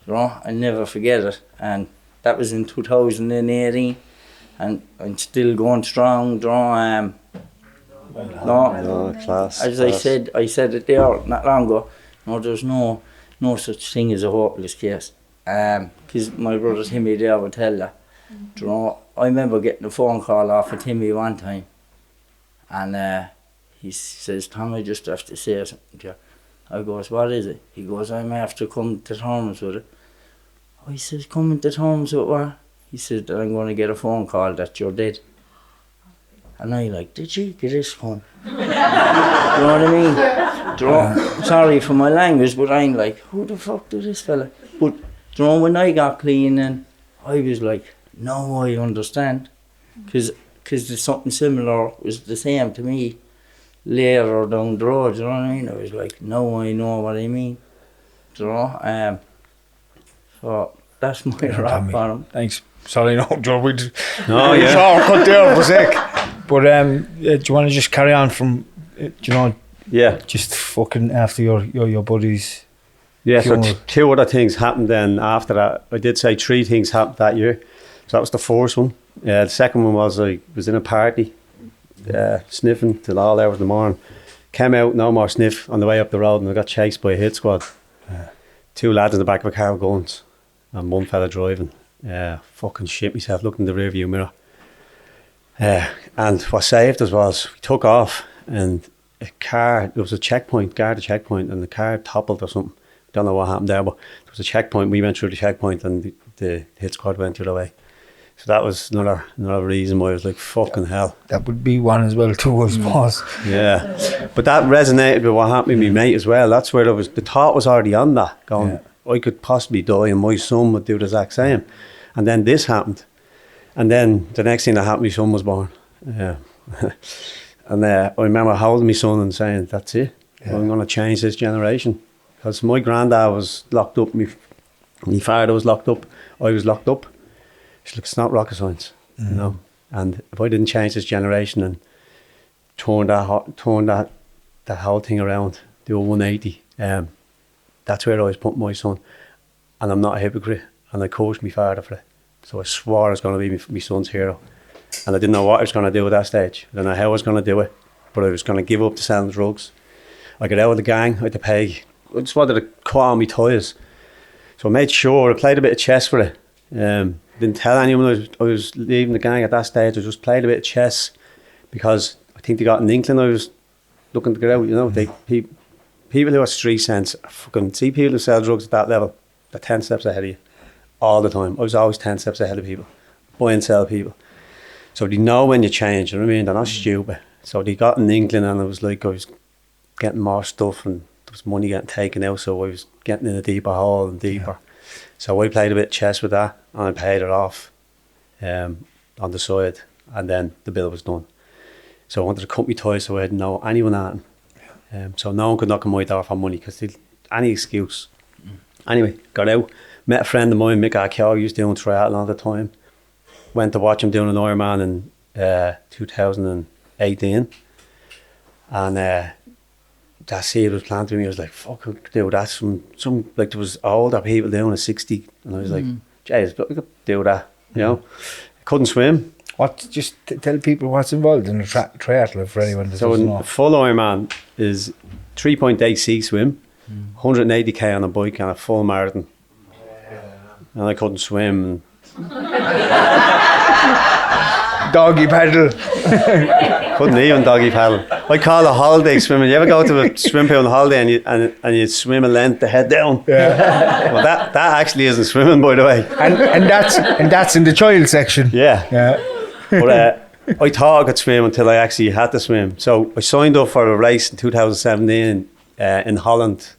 You know, I never forget it. And that was in 2018, and I'm still going strong. Class. As I said it there not long ago. No, there's no such thing as a hopeless case. Because my brother Timmy there would tell you. You know, I remember getting a phone call off of Timmy one time, and he says, Tom, I just have to say something to you. I goes, what is it? He goes, I'm after coming to terms with it. I says, coming to terms with what? He said that I'm going to get a phone call that you're dead. And I like, did you get this phone? You know what I mean? You know, sorry for my language, but I'm like, who the fuck did this fella? But you know, when I got clean, and I was like, no, I understand. Because there's something similar was the same to me later down the road, you know what I mean? I was like, no, I know what I mean. You know, so that's my rap on him. Thanks. Sorry, no, Joe, we just... No, yeah. Sorry, cut there for a sec. But do you want to just carry on from, do you know... Yeah. Just fucking after your buddies... Yeah, so two other things happened then after that. I did say 3 things happened that year. So that was the first one. The second one was I was in a party, sniffing till all hours of the morning. Came out, no more sniff on the way up the road, and I got chased by a hit squad. 2 lads in the back of a car with guns, and 1 fella driving. Fucking shit myself, looking in the rear view mirror. And what saved us was we took off, and a car, there was a checkpoint, guarded checkpoint, and the car toppled or something. Don't know what happened there, but there was a checkpoint. We went through the checkpoint, and the hit squad went the other way. So that was another reason why I was like, fucking hell. That would be one as well too, I suppose. Yeah. But that resonated with what happened with me mate as well. That's where the thought was already on that, going, I could possibly die and my son would do the exact same. And then this happened. And then the next thing that happened, my son was born. Yeah. And I remember holding my son and saying, that's it. Yeah. I'm going to change this generation. Because my granddad was locked up, my father was locked up, I was locked up. She's like, it's not rocket science, you know. And if I didn't change this generation and turn that whole thing around, do a 180, that's where I was putting my son. And I'm not a hypocrite. And I coached my father for it. So I swore I was going to be my son's hero. And I didn't know what I was going to do at that stage. I didn't know how I was going to do it. But I was going to give up to selling drugs. I got out of the gang, I had to pay. I just wanted to cut all my ties. So I made sure, I played a bit of chess for it. Didn't tell anyone I was leaving the gang at that stage. I just played a bit of chess because I think they got an inkling I was looking to get out, you know. People who have street sense, fucking see people who sell drugs at that level, they're 10 steps ahead of you all the time. I was always 10 steps ahead of people, buy and sell people. So they know when you change, you know what I mean? They're not stupid. So they got an inkling, and it was like I was getting more stuff and there was money getting taken out, so I was getting in a deeper hole and deeper. Yeah. So I played a bit of chess with that, and I paid it off on the side, and then the bill was done. So I wanted to cut my ties so I didn't know anyone at him. So no one could knock on my door for money because any excuse. Anyway, got out, met a friend of mine, Mick Arkell, he was doing triathlon at the time. Went to watch him doing an IRONMAN in 2018, and that seed was planted in me. I was like, fuck, I could do that. Some like, there was older people doing a 60, and I was like, jeez, I could do that, you know. I couldn't swim. Just tell people what's involved in a triathlon for anyone that doesn't know. Full Ironman is 3.8c swim, 180k on a bike, and a full marathon. And I couldn't swim. Doggy paddle. Couldn't even doggy paddle. I call it holiday swimming. You ever go to a swim pool on a holiday and you swim a length the head down? Yeah. Well, that actually isn't swimming, by the way. And that's in the child section. Yeah. Yeah. But I thought I could swim until I actually had to swim. So I signed up for a race in 2017 in Holland.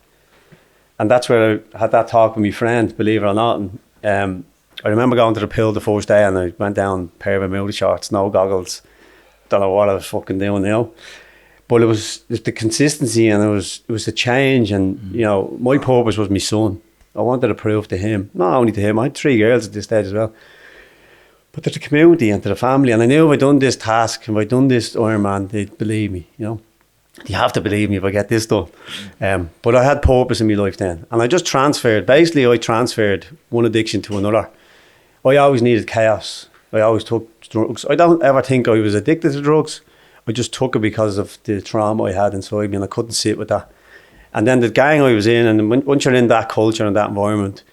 And that's where I had that talk with my friend, believe it or not. And, I remember going to the pool the first day and I went down, pair of Bermuda shorts, no goggles. Don't know what I was fucking doing, you know. But it was the consistency and it was the change. And, you know, my purpose was my son. I wanted to prove to him, not only to him, I had 3 girls at this stage as well, but to the community and to the family. And I knew if I'd done this task, if I'd done this Ironman, they'd believe me, you know. You have to believe me if I get this done. But I had purpose in my life then. And I just transferred, basically I transferred one addiction to another. I always needed chaos. I always took drugs. I don't ever think I was addicted to drugs. I just took it because of the trauma I had inside me and I couldn't sit with that. And then the gang I was in, and once you're in that culture and that environment,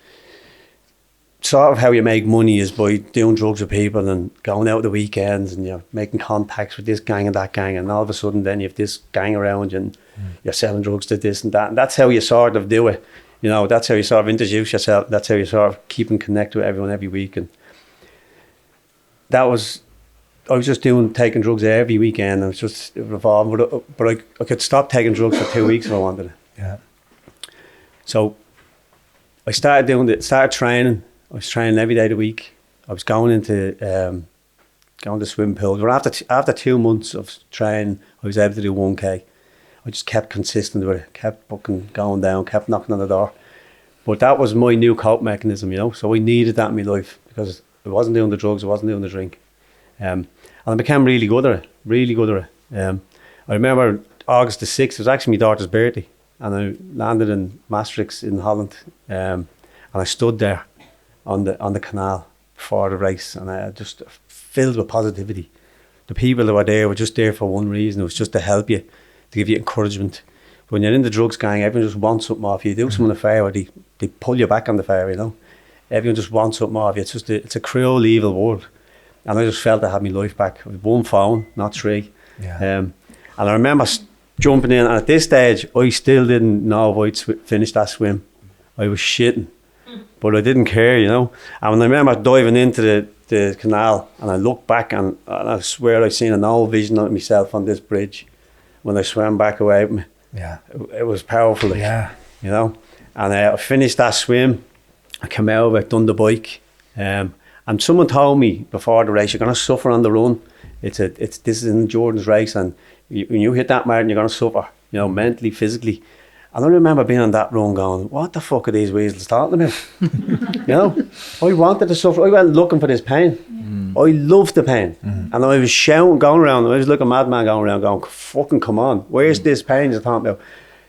sort of how you make money is by doing drugs with people and going out the weekends and you're making contacts with this gang and that gang, and all of a sudden then you have this gang around you and you're selling drugs to this and that, and that's how you sort of do it. You know, that's how you sort of introduce yourself. That's how you sort of keep and connect with everyone every week. And I was just taking drugs every weekend. I was just revolving, but I could stop taking drugs for 2 weeks if I wanted it. Yeah. So I started training. I was training every day of the week. I was going to swim pools. But after 2 months of training, I was able to do 1K. I just kept consistent with it, kept fucking going down, kept knocking on the door. But that was my new cope mechanism, you know. So I needed that in my life because I wasn't doing the drugs, I wasn't doing the drink. And I became really good at it, I remember August the 6th, it was actually my daughter's birthday. And I landed in Maastricht in Holland. And I stood there on the canal before the race, and I just filled with positivity. The people that were there were just there for one reason. It was just to help you, to give you encouragement. When you're in the drugs gang, everyone just wants something off you. You do something fair, they pull you back on the fair, you know. Everyone just wants something off you. It's a cruel, evil world. And I just felt I had my life back. With one phone, not 3. Yeah. And I remember jumping in, and at this stage, I still didn't know if I'd finish that swim. I was shitting, but I didn't care, you know. And when I remember diving into the canal, and I looked back, and I swear I seen an old vision of myself on this bridge when I swam back away with me. Yeah. It was powerful, like, Yeah. you know. And I finished that swim. I came out of it, done the bike, and someone told me before the race, you're going to suffer on the run. This is in Jordan's race, and when you hit that marathon, you're going to suffer, you know, mentally, physically. And I remember being on that run going, what the fuck are these weasels talking about? You know, I wanted to suffer. I went looking for this pain. I loved the pain. And I was shouting, going around. I was like a madman going around, going, fucking come on. Where's this pain you're talking about?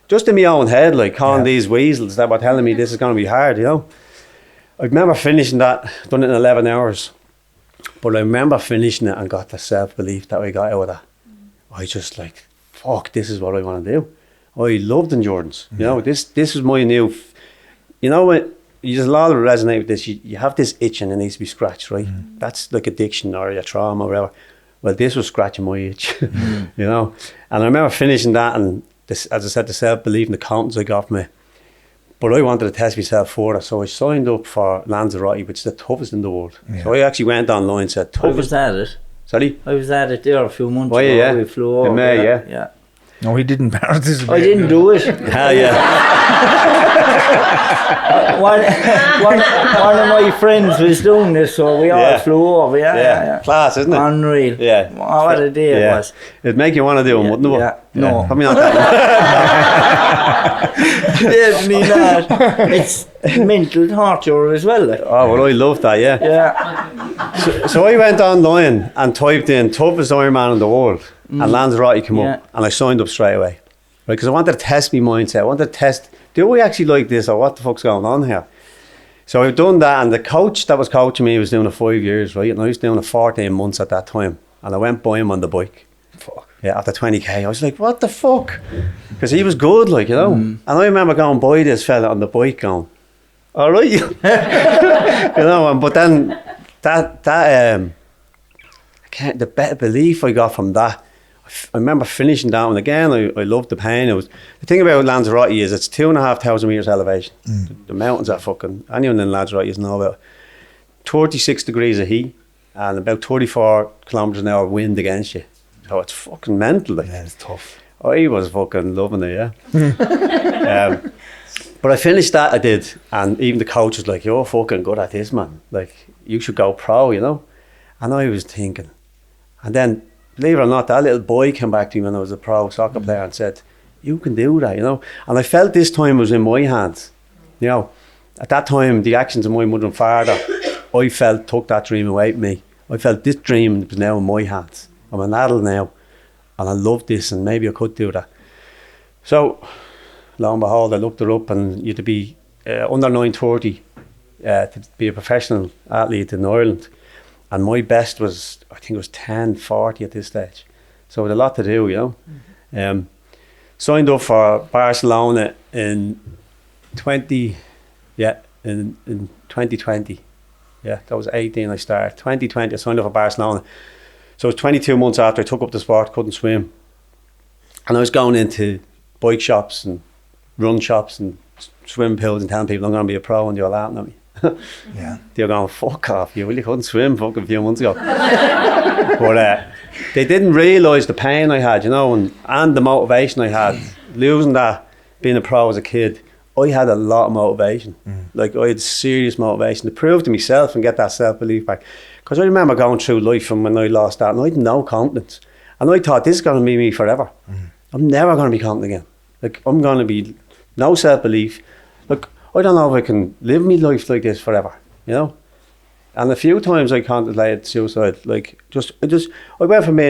Just in my own head, like calling these weasels that were telling me this is going to be hard, you know. I remember finishing that, done it in 11 hours. But I remember finishing it and got the self-belief that I got out of that. I just like, fuck, this is what I want to do. I loved endurance. You know, this is my new, you know what, you just all resonate with this. You have this itch and it needs to be scratched, right? That's like addiction or your trauma or whatever. Well, this was scratching my itch, you know. And I remember finishing that, and this, as I said, the self-belief and the confidence I got from it. But I wanted to test myself further, so I signed up for Lanzarote, which is the toughest in the world. Yeah. So I actually went online and said, toughest. I was at it. Sorry? I was at it there a few months ago. Yeah. We flew over. In May, yeah. No, he didn't participate. I didn't do it. Hell yeah. one of my friends was doing this, so we all flew over. Yeah. Class, isn't it? Unreal. Yeah. Oh, what a day it was. It'd make you want to do them, wouldn't it? Yeah. No. Probably not that Definitely not. It's mental torture as well. Like. Oh, well, I love that, yeah. Yeah. So I went online and typed in toughest Ironman in the world, and Lanzarote came up, and I signed up straight away, right? Because I wanted to test my mindset. I wanted to test, do I actually like this, or what the fuck's going on here? So I've done that, and the coach that was coaching me was doing it 5 years, right? And I was doing it 14 months at that time, and I went by him on the bike. Fuck. Yeah, after 20k, I was like, what the fuck? Because he was good, like, you know. And I remember going by this fella on the bike going, all right. You know, but then that the better belief I got from that, I remember finishing that one again. I loved the pain. The thing about Lanzarote is it's 2,500 meters elevation. The mountains are fucking, anyone in Lanzarote is know about 36 degrees of heat and about 34 kilometers an hour wind against you. So it's fucking mental. Like. Yeah, it's tough. I was fucking loving it, yeah. But I finished that, I did, and even the coach was like, "You're fucking good at this, man. Like, you should go pro, you know." And I was thinking, and then, believe it or not, that little boy came back to me when I was a pro soccer player and said, "You can do that, you know." And I felt this time was in my hands, you know. At that time, the actions of my mother and father, I felt took that dream away from me. I felt this dream was now in my hands. I'm an adult now, and I love this, and maybe I could do that. So, lo and behold, I looked her up, and you had to be under 930 to be a professional athlete in Ireland. And my best was, I think it was 10:40 at this stage. So it had a lot to do, you know. Signed up for Barcelona in 2020. Yeah, that was 18 I started. 2020 I signed up for Barcelona. So it was 22 months after I took up the sport, couldn't swim. And I was going into bike shops and run shops and swim pools and telling people I'm going to be a pro, and they were laughing at me. Yeah. They were going, fuck off, you really couldn't swim fucking a few months ago. But they didn't realise the pain I had, you know, and the motivation I had. Losing that, being a pro as a kid, I had a lot of motivation. Like, I had serious motivation to prove to myself and get that self-belief back. Because I remember going through life from when I lost that, and I had no confidence. And I thought, this is going to be me forever. I'm never going to be confident again. Like, I'm going to be no self-belief. Like, I don't know if I can live my life like this forever, you know? And a few times I contemplated suicide. Like, I went from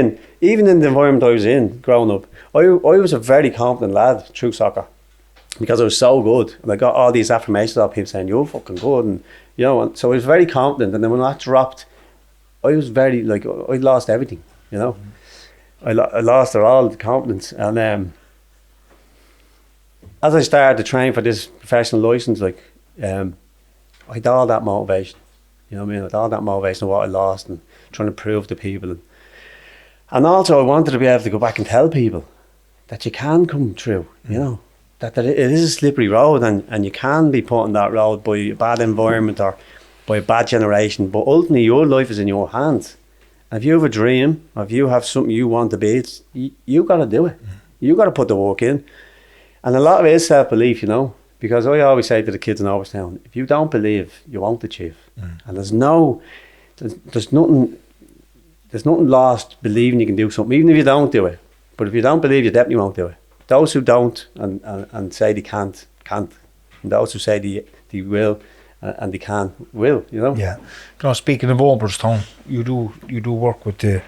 even in the environment I was in, growing up, I was a very confident lad through soccer. Because I was so good, and I got all these affirmations of people saying, "You're fucking good," and you know, and so I was very confident. And then when that dropped, I was very I lost everything, you know. I lost all the confidence, and as I started to train for this professional license, I had all that motivation, you know what I mean? I had all that motivation of what I lost and trying to prove to people, and also I wanted to be able to go back and tell people that you can come through, you know. That it is a slippery road, and you can be put on that road by a bad environment or by a bad generation, but ultimately your life is in your hands. And if you have a dream, or if you have something you want to be, you got to do it. You got to put the work in. And a lot of it is self-belief, you know, because I always say to the kids in Oberstown, if you don't believe, you won't achieve. And there's nothing lost believing you can do something, even if you don't do it. But if you don't believe, you definitely won't do it. Those who don't and say they can't. And those who say they will and they can, will, you know? Yeah. You know, speaking of Oberstown, you do work with the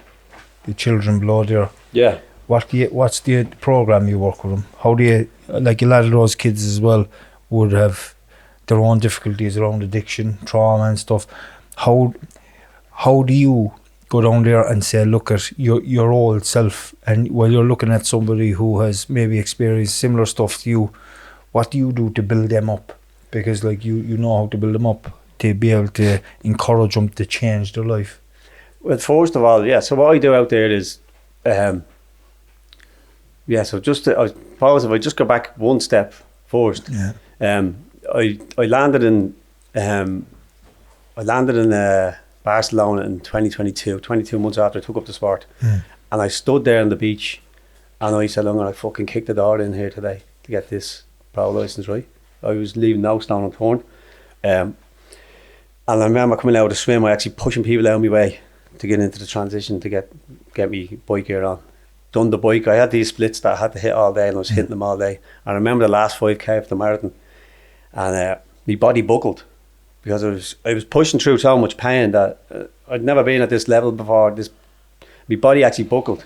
children below there. Yeah. What's the program you work with them? How do you, like a lot of those kids as well would have their own difficulties around addiction, trauma and stuff. How do you go down there and say, look at your old self, and while you're looking at somebody who has maybe experienced similar stuff to you, what do you do to build them up? Because like you know how to build them up to be able to encourage them to change their life. Well, first of all, yeah, so what I do out there is so just I suppose if I just go back one step first, I landed in Barcelona in 2022, 22 months after I took up the sport. And I stood there on the beach and I said, I'm going to fucking kick the door in here today to get this pro license, right? I was leaving no stone unturned. And I remember coming out of the swim, I actually pushing people out of my way to get into the transition to get me bike gear on. Done the bike, I had these splits that I had to hit all day, and I was hitting them all day. I remember the last 5k of the marathon, and my body buckled because I was pushing through so much pain that I'd never been at this level before. My body actually buckled,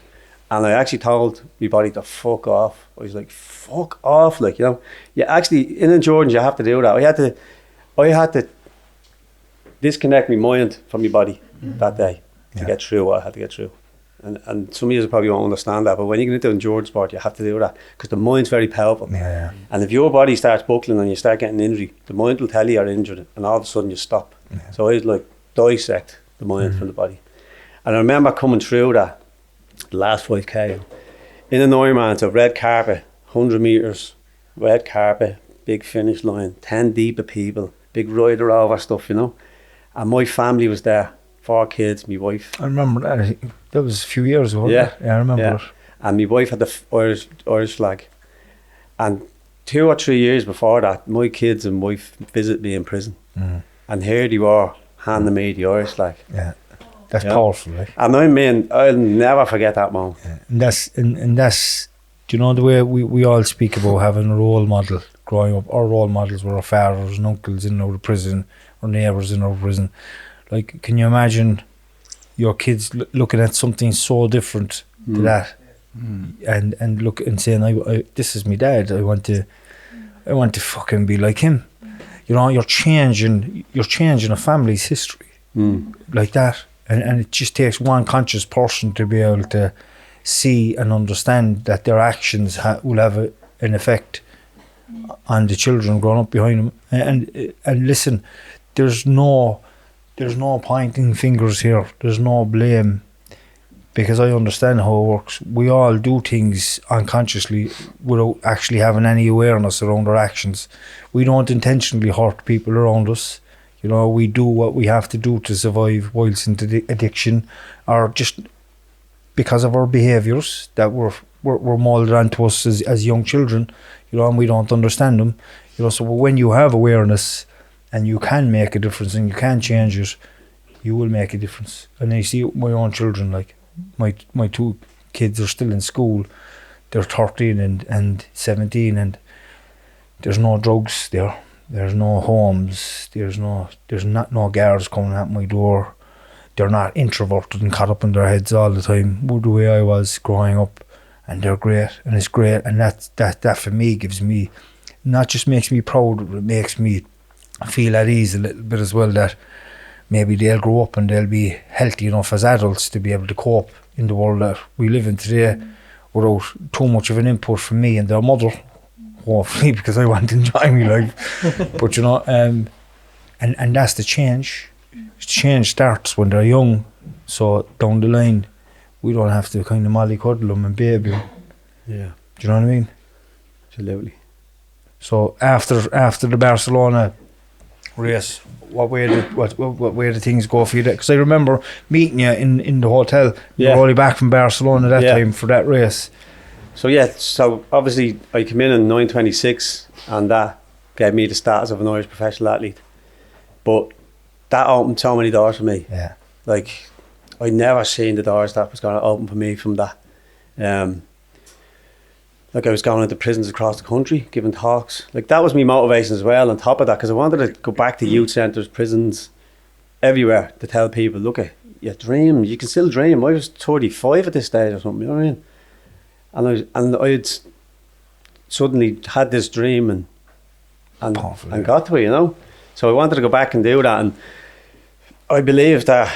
and I actually told my body to fuck off. I was like, fuck off, like, you know. You actually, in endurance, you have to do that. I had to disconnect my mind from my body that day to get through what I had to get through. And some of you probably won't understand that, but when you get into endurance sport, you have to do that because the mind's very powerful. Yeah. And if your body starts buckling and you start getting injury, the mind will tell you you're injured, and all of a sudden you stop. Yeah. So I was like, dissect the mind from the body. And I remember coming through that, the last 5k, in an Ironman, it's a red carpet, 100 metres, red carpet, big finish line, 10 deep of people, big rider over stuff, you know. And my family was there, 4 kids, my wife. I remember that. That was a few years ago. Yeah. I remember it. And my wife had the Irish flag. And 2 or 3 years before that, my kids and wife visited me in prison. And here they were, handing me the Irish flag. Yeah. That's powerful, right? And I mean, I'll never forget that moment. Yeah. And that's, do you know the way we all speak about having a role model growing up? Our role models were our fathers and uncles in our prison, our neighbours in our prison. Like, can you imagine your kids looking at something so different to that, and look and saying, I this is my dad. I want to fucking be like him. You know, you're changing a family's history like that, and it just takes one conscious person to be able to see and understand that their actions will have an effect on the children growing up behind them. And listen, there's no pointing fingers here. There's no blame, because I understand how it works. We all do things unconsciously without actually having any awareness around our actions. We don't intentionally hurt people around us. You know, we do what we have to do to survive whilst into the addiction, or just because of our behaviours that were moulded onto us as young children, you know, and we don't understand them. You know, so when you have awareness and you can make a difference and you can change it, you will make a difference. And I see it with my own children, like my 2 kids are still in school. They're 13 and 17, and there's no drugs there. There's no homes. There's not no guards coming at my door. They're not introverted and caught up in their heads all the time, the way I was growing up. And they're great, and it's great. And that for me gives me, not just makes me proud, it makes me feel at ease a little bit as well, that maybe they'll grow up and they'll be healthy enough as adults to be able to cope in the world that we live in today without too much of an input from me and their mother, hopefully, because I want to enjoy my life. But you know, and that's the change. Change starts when they're young, so down the line we don't have to kind of mollycoddle them and baby them. Yeah. Do you know what I mean? Absolutely. So after the Barcelona race, what way did things go for you? Because I remember meeting you in the hotel. You were only back from Barcelona that time for that race. So so obviously I came in 9:26, and that gave me the status of an Irish professional athlete. But that opened so many doors for me. Yeah. Like, I never seen the doors that was going to open for me from that. Like, I was going into prisons across the country, giving talks. Like, that was my motivation as well, on top of that, because I wanted to go back to youth centres, prisons, everywhere, to tell people, look, you dream, you can still dream. I was 35 at this stage or something, you know what I mean? And I'd suddenly had this dream and got to it, you know? So I wanted to go back and do that, and I believe that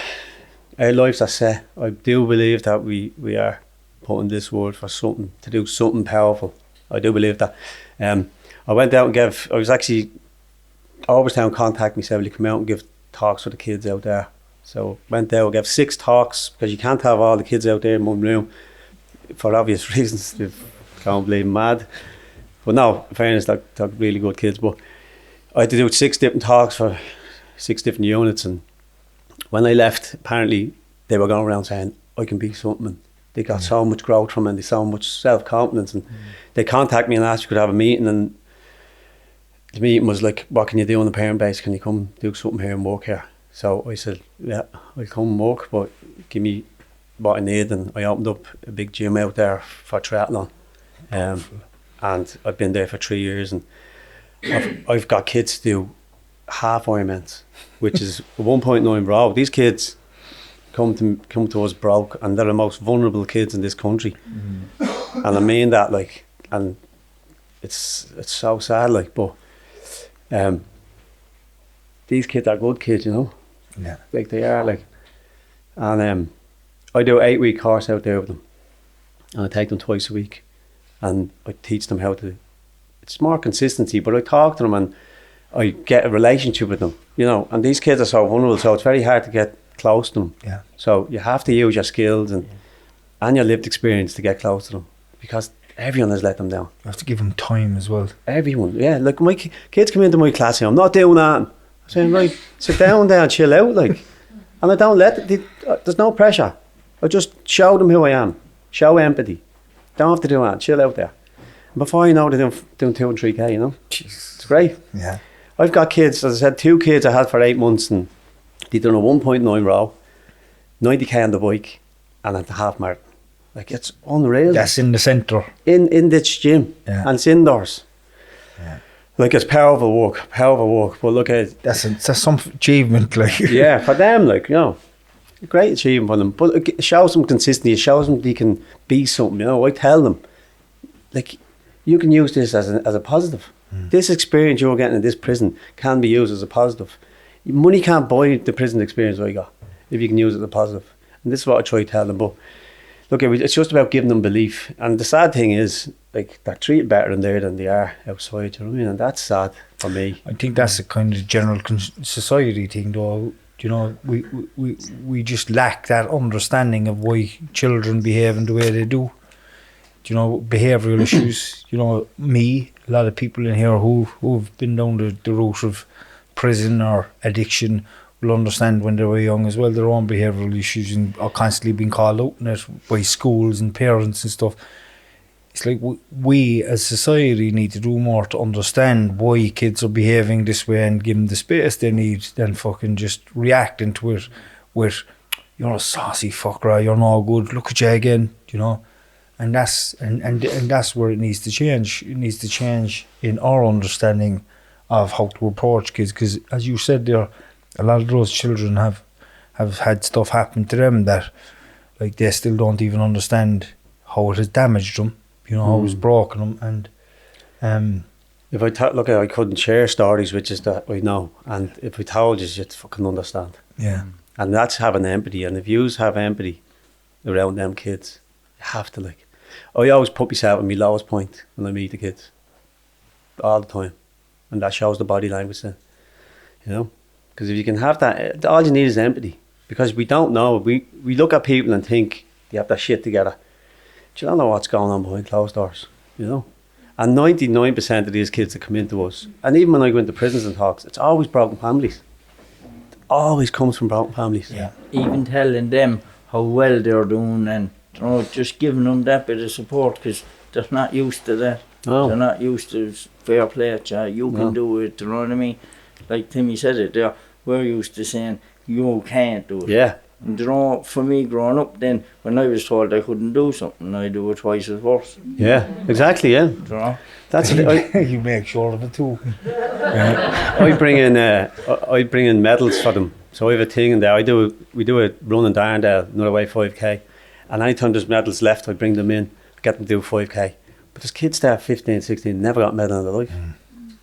our lives are set. I do believe that we are put in this world for something, to do something powerful. I do believe that. I went out and Oberstown contacted me, said, will you come out and give talks for the kids out there? So went out and gave 6 talks, because you can't have all the kids out there in one room for obvious reasons. They can't believe mad. But no, in fairness, they're really good kids. But I had to do 6 different talks for 6 different units, and when I left, apparently they were going around saying, I can be something. And they got so much growth from it, and they so much self-confidence. And they contacted me and asked if we could have a meeting, and the meeting was like, what can you do on the parent base? Can you come do something here and work here? So I said, yeah, I'll come and work, but give me what I need. And I opened up a big gym out there for triathlon. And I've been there for 3 years, and I've got kids to do half Ironmans, which is 1.9 broke. These kids come to us broke, and they're the most vulnerable kids in this country. And I mean that, like, and it's so sad, like, but these kids are good kids, you know. Yeah. Like they are, like, and I do an 8-week course out there with them, and I take them twice a week, and I teach them how to. It's more consistency, but I talk to them and I get a relationship with them, you know. And these kids are so vulnerable, so it's very hard to get close to them. Yeah. So you have to use your skills and your lived experience to get close to them. because everyone has let them down. You have to give them time as well. Everyone, yeah. Like my kids come into my class and I'm not doing that. I'm saying, right, sit down there and chill out, like. And I don't there's no pressure. I just show them who I am. Show empathy. Don't have to do that. Chill out there. And before you know, they're doing 2 and 3K, you know. Jesus. It's great. Yeah. I've got kids, as I said, 2 kids I had for 8 months, and they done a 1.9 row, 90k on the bike, and at the half marathon. Like, it's unreal. That's in the centre. In this gym, and it's indoors. Yeah. Like, it's powerful work. But look at That's some achievement, like. yeah, for them, like, you know, a great achievement for them. But it shows them consistency. It shows them they can be something. You know, I tell them, like, you can use this as a positive. This experience you're getting in this prison can be used as a positive. Money can't buy the prison experience I got if you can use it as a positive. And this is what I try to tell them. But look, it's just about giving them belief. And the sad thing is, like, they're treated better in there than they are outside. You know what I mean? And that's sad for me. I think that's a kind of general society thing, though. You know, we just lack that understanding of why children behave in the way they do. You know, behavioural issues. You know, a lot of people in here who've been down the route of prison or addiction will understand when they were young as well their own behavioural issues and are constantly being called out on it by schools and parents and stuff. It's like we as society need to do more to understand why kids are behaving this way and give them the space they need than fucking just reacting to it with, you're a saucy fucker, you're no good, look at you again, you know. And that's where it needs to change. It needs to change in our understanding of how to approach kids, because as you said there, a lot of those children have had stuff happen to them that, like, they still don't even understand how it has damaged them, you know, how it's broken them. And if I couldn't share stories which is that I know, and if I told you, you'd fucking understand. Yeah. And that's having empathy. And if you have empathy around them kids, you have to, like, I always put myself at my lowest point when I meet the kids, all the time, and that shows the body language then, you know. Because if you can have that, all you need is empathy. Because we don't know. We look at people and think they have that shit together. But you don't know what's going on behind closed doors, you know. And 99% of these kids that come into us, and even when I go into prisons and talks, it's always broken families. It always comes from broken families. Yeah. Even telling them how well they're doing, and, you know, just giving them that bit of support, because they're not used to that. No. They're not used to fair play. You can do it. You know what I mean? Like Timmy said it there. We're used to saying, you can't do it. Yeah. And, you know, for me growing up then, when I was told I couldn't do something, I do it twice as worse. Yeah, exactly, yeah. You know? That's you make sure of it too. I bring in medals for them. So I have a thing in there. We do a run in Darndale, another way 5k. And anytime there's medals left, I bring them in, get them to do 5k. But there's kids there, 15, 16, never got a medal in their life.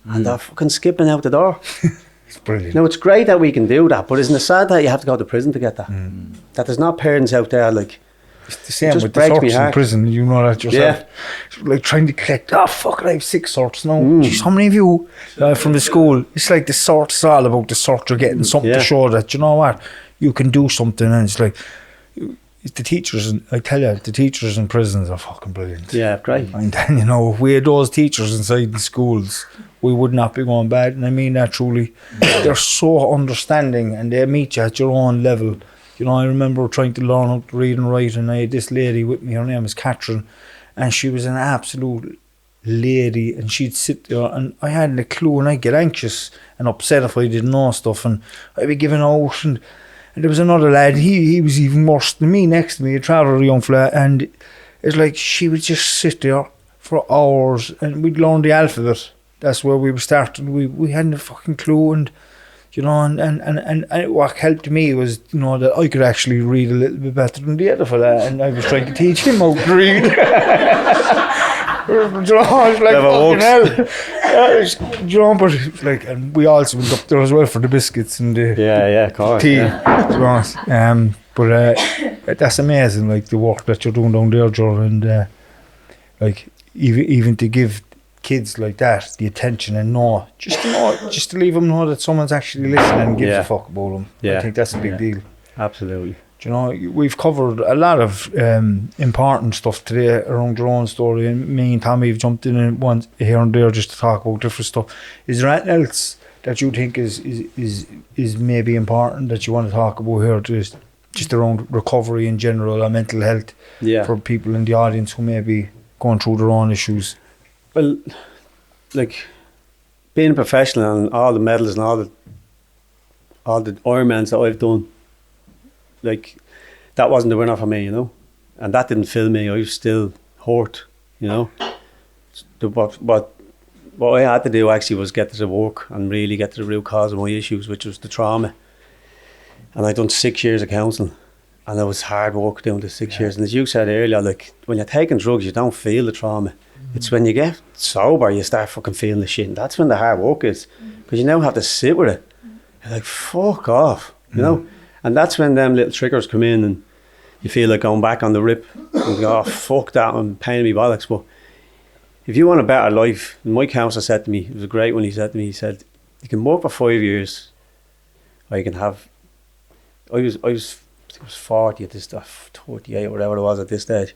And they're fucking skipping out the door. It's brilliant. Now, it's great that we can do that, but isn't it sad that you have to go to prison to get that? That there's not parents out there, like, it's the same just with the breaks me sorts in heart. prison, you know that yourself. It's like trying to collect, fuck it, I have 6 sorts now. Jeez, how many of you from the school? It's like the sorts, all about the sort, you're getting something to show that, you know what, you can do something. And it's like, it's the teachers, and I tell you, the teachers in prisons are fucking brilliant. Yeah, great. And then, you know, if we had those teachers inside the schools, we would not be going bad, and I mean that truly. They're so understanding, and they meet you at your own level. You know, I remember trying to learn how to read and write, and I had this lady with me, her name is Catherine, and she was an absolute lady, and she'd sit there, and I hadn't a clue, and I'd get anxious and upset if I didn't know stuff, and I'd be giving out, and there was another lad, he was even worse than me next to me, a traveller young fella, and it's like she would just sit there for hours, and we'd learn the alphabet. That's where we were starting. We hadn't a fucking clue, and, you know, and what helped me was, you know, that I could actually read a little bit better than the other fella, and I was trying to teach him how to read. You know, I was like, fucking hell. You know, but it's like, and we also went up there as well for the biscuits and the of course, tea. yeah. But that's amazing, like, the work that you're doing down there, Ger, and like, even to give kids like that the attention and just to leave them know that someone's actually listening and gives a fuck about them. I think that's a big deal. Absolutely. You know, we've covered a lot of important stuff today around your own story, and me and Tommy have jumped in once here and there just to talk about different stuff. Is there anything else that you think is maybe important that you want to talk about here, just around recovery in general or mental health for people in the audience who may be going through their own issues? Well, like being a professional and all the medals and all the Ironmans that I've done, like that wasn't the winner for me, you know, and that didn't fill me. I was still hurt, you know. What I had to do actually was get to the work and really get to the root cause of my issues, which was the trauma. And I'd done 6 years of counselling, and it was hard work doing the 6 years. And as you said earlier, like when you're taking drugs, you don't feel the trauma. It's when you get sober, you start fucking feeling the shit, and that's when the hard work is, because you now have to sit with it. You're like, fuck off, you know. And that's when them little triggers come in, and you feel like going back on the rip and go, oh, fuck that, I'm paying me bollocks. But if you want a better life, and my counsellor said to me, it was a great one, he said to me, he said, you can work for 5 years, or you can have, I think it was 40 at this stuff, 38 or whatever it was at this stage.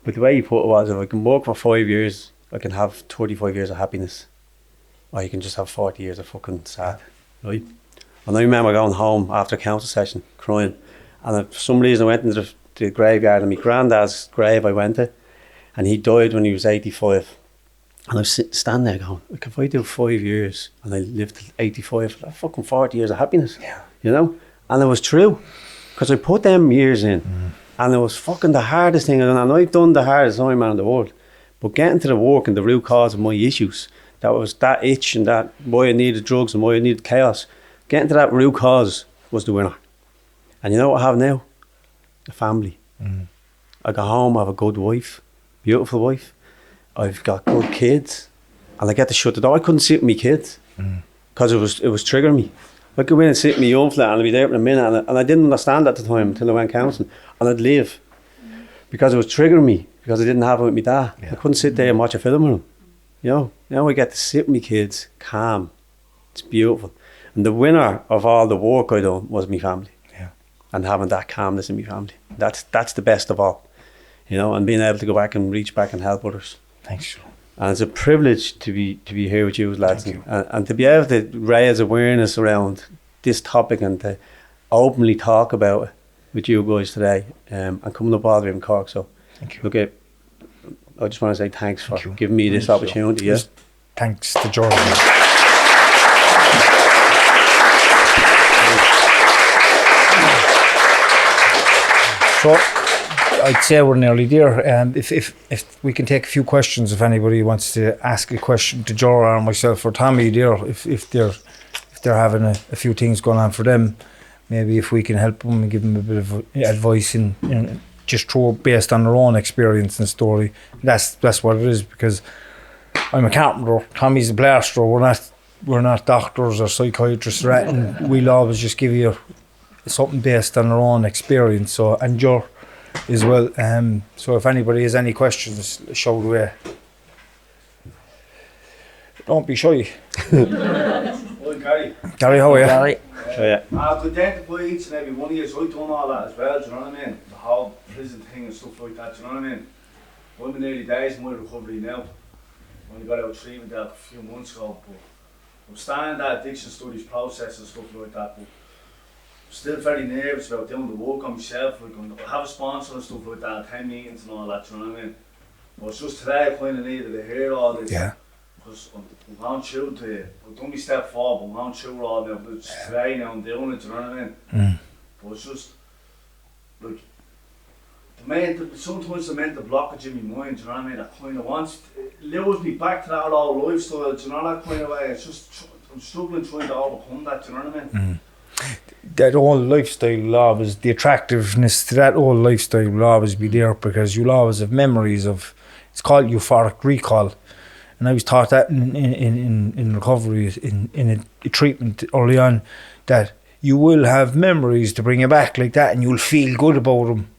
But the way he put it was, if I can work for 5 years, I can have 35 years of happiness. Or you can just have 40 years of fucking sad, right? And I remember going home after a council session, crying. And for some reason I went into the graveyard, and my granddad's grave I went to, and he died when he was 85. And I was standing there going, like, if I do 5 years and I live till 85, that's fucking 40 years of happiness, you know? And it was true, because I put them years in, and it was fucking the hardest thing. And I've done the hardest Ironman in the world. But getting to the work and the root cause of my issues, that was that itch and that why I needed drugs and why I needed chaos, getting to that root cause was the winner. And you know what I have now? A family. I go home, I have a good wife, beautiful wife. I've got good kids, and I get to shut the door. I couldn't sit with my kids because it was triggering me. I'd go in and sit in my own flat and I'd be there in a minute, and I didn't understand at the time until I went counselling, and I'd leave because it was triggering me, because I didn't have it with my dad. I couldn't sit there and watch a film with him. You know, now I get to sit with my kids, calm. It's beautiful. And the winner of all the work I done was my family. And having that calmness in my family. That's the best of all. You know, and being able to go back and reach back and help others. Thanks. And it's a privilege to be here with you lads, and to be able to raise awareness around this topic and to openly talk about it with you guys today, and coming up all the way from Cork. So look, I just want to say thanks for giving me this opportunity. Thanks to Jordan. So I'd say we're nearly there. If we can take a few questions, if anybody wants to ask a question to Jordan or myself or Tommy there, if they're having a few things going on for them, maybe if we can help them and give them a bit of advice in just based on their own experience and story. That's what it is, because I'm a carpenter, Tommy's a plasterer. We're not doctors or psychiatrists or anything. We'll always just give you something based on their own experience. So, and Ger as well. So if anybody has any questions, shout away. Don't be shy. Well, Gary, how are you? Gary. I have to identify each and every one of you, so I've done all that as well, do you know what I mean? The whole prison thing and stuff like that, do you know what I mean? I'm in early days in my recovery now. I only got out of treatment there a few months ago, but I'm starting that addiction studies process and stuff like that, but I'm still very nervous about doing the work on myself. Like, I have a sponsor and stuff like that, 10 meetings and all that, do you know what I mean? But it's just today I kind of needed to hear all this. Because I'm going through I've done my step forward, but I'm going through all now, but it's today now I'm doing it, do you know what I mean? But it's just, like, sometimes the mental blockage in my mind, do you know what I mean? That kind of lures me back to that old lifestyle, do you know, that kind of way. It's just, I'm struggling trying to overcome that, do you know what I mean? That old lifestyle will always, the attractiveness to that old lifestyle will always be there, because you'll always have memories of, it's called euphoric recall. And I was taught that in recovery, in a treatment early on, that you will have memories to bring you back like that, and you'll feel good about them,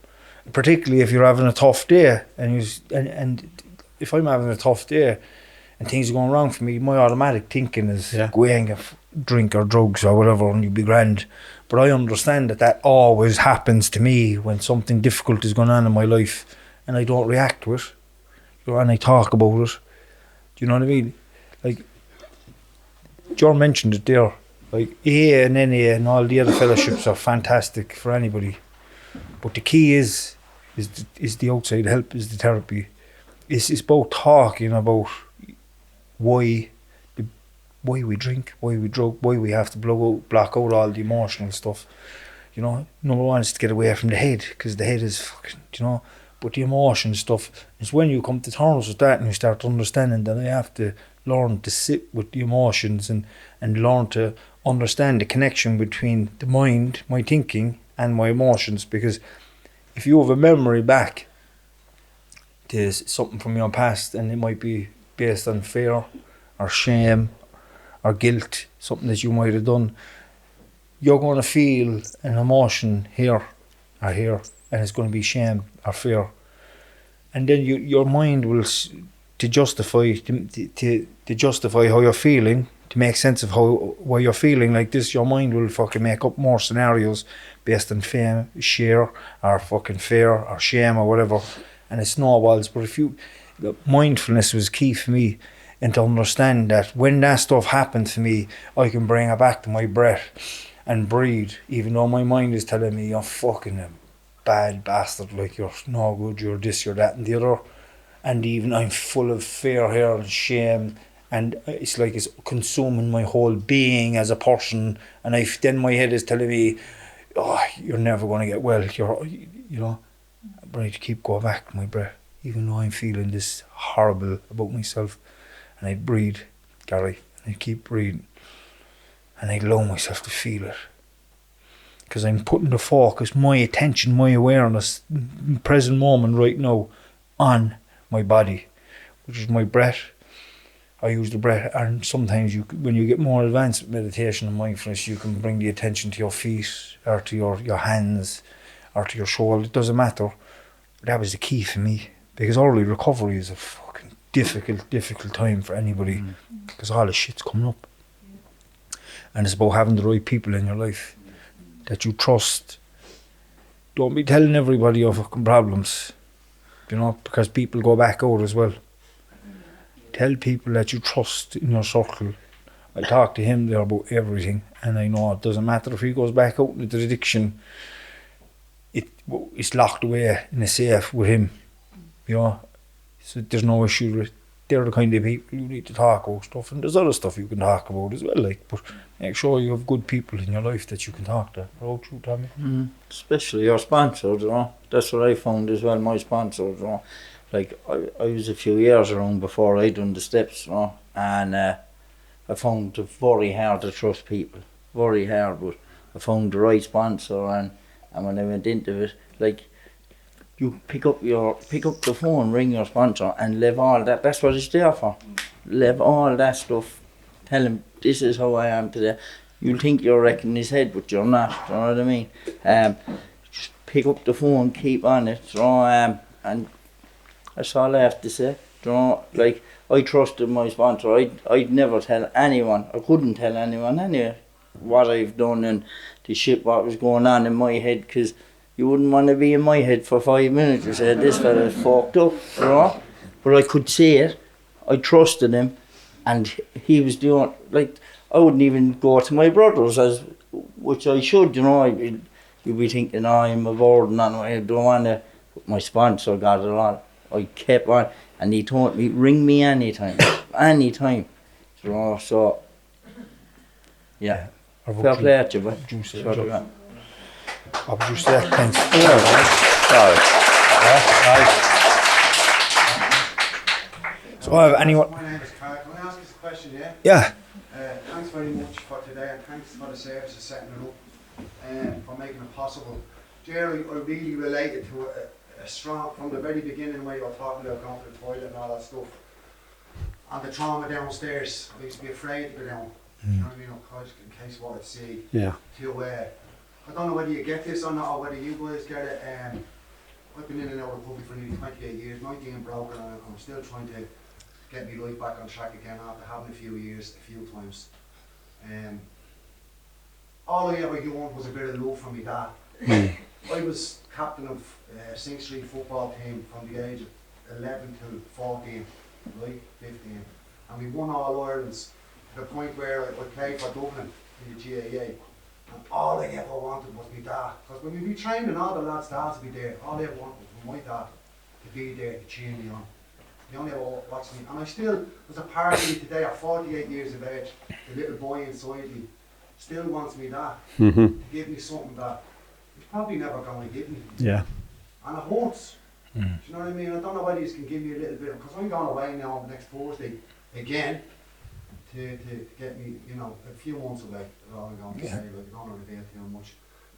particularly if you're having a tough day. And if I'm having a tough day and things are going wrong for me, my automatic thinking is go and get drink or drugs or whatever, and you'll be grand. But I understand that always happens to me when something difficult is going on in my life, and I don't react to it, and I talk about it. Do you know what I mean? Like, John mentioned it there. Like, AA and NA and all the other fellowships are fantastic for anybody. But the key is the outside help, is the therapy. It's about talking about why we drink, why we drug, why we have to block out all the emotional stuff. You know, number one is to get away from the head, because the head is fucking, you know. But the emotion stuff is when you come to terms with that and you start understanding that I have to learn to sit with the emotions and learn to understand the connection between the mind, my thinking, and my emotions. Because if you have a memory back to something from your past, and it might be based on fear or shame or guilt, something that you might have done, you're going to feel an emotion here or here, and it's going to be shame or fear. And then your mind will, to justify how you're feeling, to make sense of why you're feeling like this, your mind will fucking make up more scenarios based on fear or fucking fear or shame or whatever, and it snowballs. But mindfulness was key for me, and to understand that when that stuff happened to me, I can bring it back to my breath and breathe, even though my mind is telling me you're fucking a bad bastard, like you're no good, you're this, you're that and the other, and even I'm full of fear here and shame, and it's like it's consuming my whole being as a person, and then my head is telling me, oh, you're never going to get well, you know, but I keep going back to my breath, even though I'm feeling this horrible about myself, and I'd breathe, Gary, and I'd keep breathing, and I'd allow myself to feel it. Because I'm putting the focus, my attention, my awareness, present moment right now, on my body, which is my breath. I use the breath, and sometimes when you get more advanced meditation and mindfulness, you can bring the attention to your feet, or to your hands, or to your shoulder. It doesn't matter. That was the key for me, because early recovery is a fucking difficult time for anybody, because all the shit's coming up. And it's about having the right people in your life that you trust. Don't be telling everybody your fucking problems, you know, because people go back out as well. Tell people that you trust in your circle. I talk to him there about everything, and I know it doesn't matter if he goes back out into addiction, it's locked away in a safe with him, you know, so there's no issue with it. They're the kind of people you need to talk about stuff, and there's other stuff you can talk about as well, like, but make sure you have good people in your life that you can talk to. How true, Tommy? Especially your sponsors, you know. That's what I found as well, my sponsors, you know. Like, I was a few years around before I done the steps, you know, and I found it very hard to trust people, very hard, but I found the right sponsor, and when I went into it, like, you pick up the phone, ring your sponsor, and leave all that. That's what it's there for. Leave all that stuff. Tell him, this is how I am today. You'll think you're wrecking his head, but you're not. You know what I mean? Just pick up the phone, keep on it. You know, and that's all I have to say. You know, like, I trusted my sponsor. I'd never tell anyone. I couldn't tell anyone anyway what I've done and the shit what was going on in my head, because you wouldn't want to be in my head for 5 minutes. You said, this fella's fucked up, you know? But I could see it. I trusted him, and he was doing, like, I wouldn't even go to my brothers, which I should, you know. You'd be thinking, oh, I'm a burden, and I don't want to. But my sponsor got it on. I kept on, and he told me, ring me anytime, anytime. You know, so, yeah. Fair play to you, but What would you say? Thanks. So anyone? My name is Carl. Can I ask this question, yeah? Yeah. Thanks very much for today, and thanks for the service of setting it up and for making it possible. Jerry, I really related to a strong, from the very beginning when you were talking about going to the toilet and all that stuff. And the trauma downstairs, I used to be afraid to go down. You know what I mean? In case what I'd see. Yeah. I don't know whether you get this or not, or whether you guys get it. I've been in and out of public for nearly 28 years, 19 broken, and I'm still trying to get my life back on track again after having a few times. all I ever wanted was a bit of love from my dad. I was captain of Sing Street football team from the age of 11 till 14, right, 15. And we won all Irelands to the point where I played for Dublin in the GAA. And all I ever wanted was my dad. Because when we be training, all the lads' dads would be there. All I ever wanted was for my dad to be there to cheer me on. He only ever watched me. And I still, there's a part of me today at 48 years of age, the little boy inside me still wants me dad to give me something that he's probably never going to give me. Yeah. And it hurts. Do you know what I mean? I don't know whether you can give me a little bit, because I'm going away now next Thursday again to get me, you know, a few months away. That's all I'm going to say. Like, I don't want to reveal too much.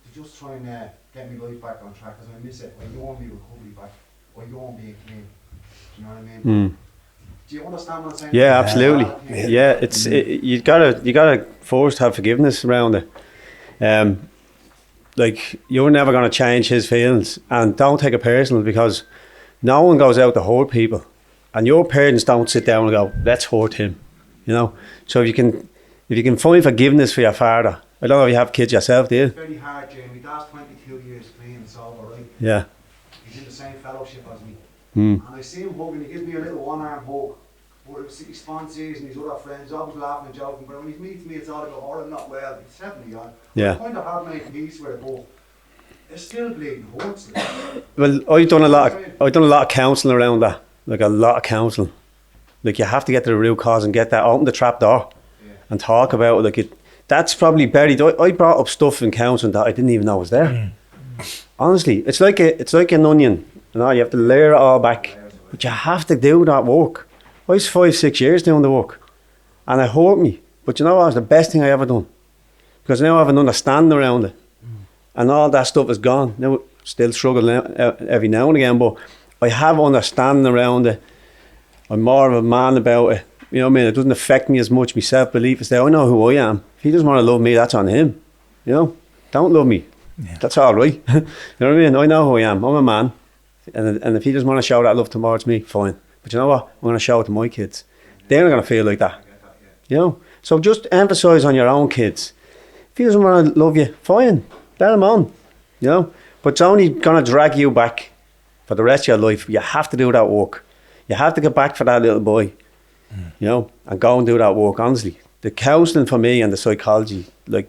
To just try and get my life back on track, because I miss it. I want my recovery back. I want being clean. Do you know what I mean? Do you understand what I'm saying? Yeah, absolutely. Yeah, it's you gotta first have forgiveness around it. Like, you're never gonna change his feelings, and don't take it personal, because no one goes out to hurt people, and your parents don't sit down and go, let's hurt him. You know. So if you can find forgiveness for your father. I don't know if you have kids yourself, do you? It's very hard, Jamie. Dad's 22 years clean and sober, right? Yeah. He's in the same fellowship as me. Mm. And I see him hugging, he gives me a little one-arm hug. But his sponsors and his other friends, always laughing and joking, but when he meets me, it's all about, oh, I'm not well. He's 70 on. Yeah. I kind of have made peace with it, but it's still bleeding hurts. Well, I've done a lot of counselling around that. Like, a lot of counselling. Like, you have to get to the root cause and get that, open the trap door and talk about it. Like, that's probably buried. I brought up stuff in counselling that I didn't even know was there. Honestly, it's like an onion. You know, you have to layer it all back, but you have to do that work. I was 5-6 years doing the work, and it hurt me. But you know what? It was the best thing I ever done, because now I have an understanding around it, and all that stuff is gone. Now, still struggle every now and again, but I have understanding around it. I'm more of a man about it. You know what I mean? It doesn't affect me as much. My self-belief is there. I know who I am. If he doesn't want to love me, that's on him. You know? Don't love me. Yeah. That's all right. You know what I mean? I know who I am. I'm a man. And if he doesn't want to show that love towards me, fine. But you know what? I'm going to show it to my kids. They're not going to feel like that. You know? So just emphasise on your own kids. If he doesn't want to love you, fine. Let him on. You know? But it's only going to drag you back for the rest of your life. You have to do that work. You have to get back for that little boy. You know, and go and do that work, honestly. The counselling for me and the psychology, like,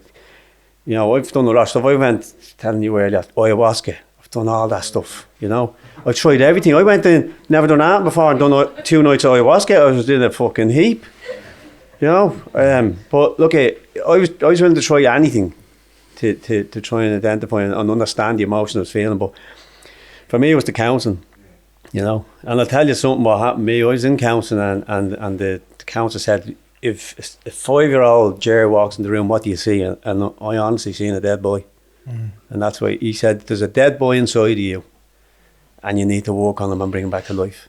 you know, I've done a lot of stuff. I went, telling you earlier, ayahuasca. I've done all that stuff, you know. I tried everything. I went in, never done that before, and done 2 nights of ayahuasca. I was doing a fucking heap, you know. But look, I was willing to try anything to try and identify and understand the emotion I was feeling. But for me, it was the counselling. You know, and I'll tell you something what happened to me. I was in counselling, and the counsellor said, if a 5-year-old Ger walks in the room, what do you see? And I honestly seen a dead boy. And that's why he said, there's a dead boy inside of you, and you need to work on him and bring him back to life.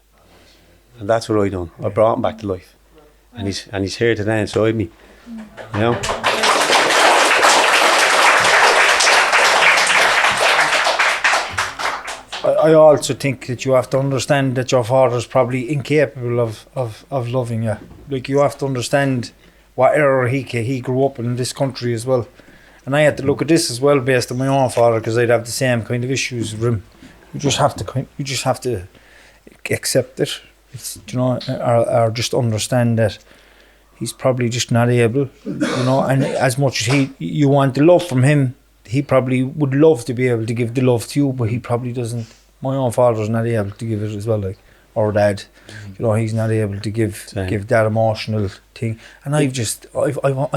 And that's what I done. I brought him back to life, and he's here today inside me. You know. I also think that you have to understand that your father's probably incapable of loving you. Like, you have to understand what era he grew up in this country as well. And I had to look at this as well based on my own father, because I'd have the same kind of issues with him. You just have to accept it. It's, you know, or just understand that he's probably just not able, you know. And as much as you want the love from him, he probably would love to be able to give the love to you, but he probably doesn't. My own father's not able to give it as well, like, or dad. You know, he's not able to give that emotional thing. And I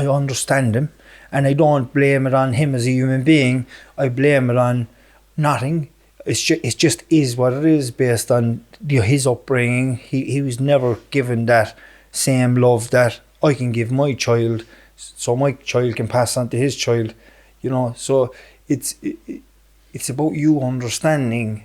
understand him, and I don't blame it on him as a human being. I blame it on nothing. It just is what it is based on his upbringing. He was never given that same love that I can give my child, so my child can pass on to his child. You know, so it's about you understanding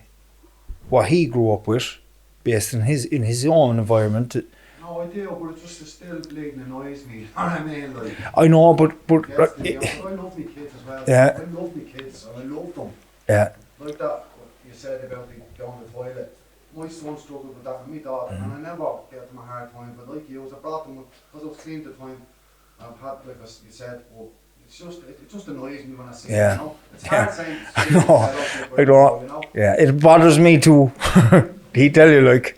what he grew up with, based in his own environment. No, I do, but it just still bleeding annoys me. You know what I mean? Like, I know, but I love my kids as well. Yeah. I love my kids, and I love them. Yeah. Like that, what you said about going to the toilet. My son struggled with that with my daughter, and I never gave them a hard time. But like you, I brought them because I was clean at the time. I've had, like you said, well, it just annoys me when I see Yeah. it, you know. It's hard saying, I know. I you don't. know. Yeah, it bothers me too. He tell you like,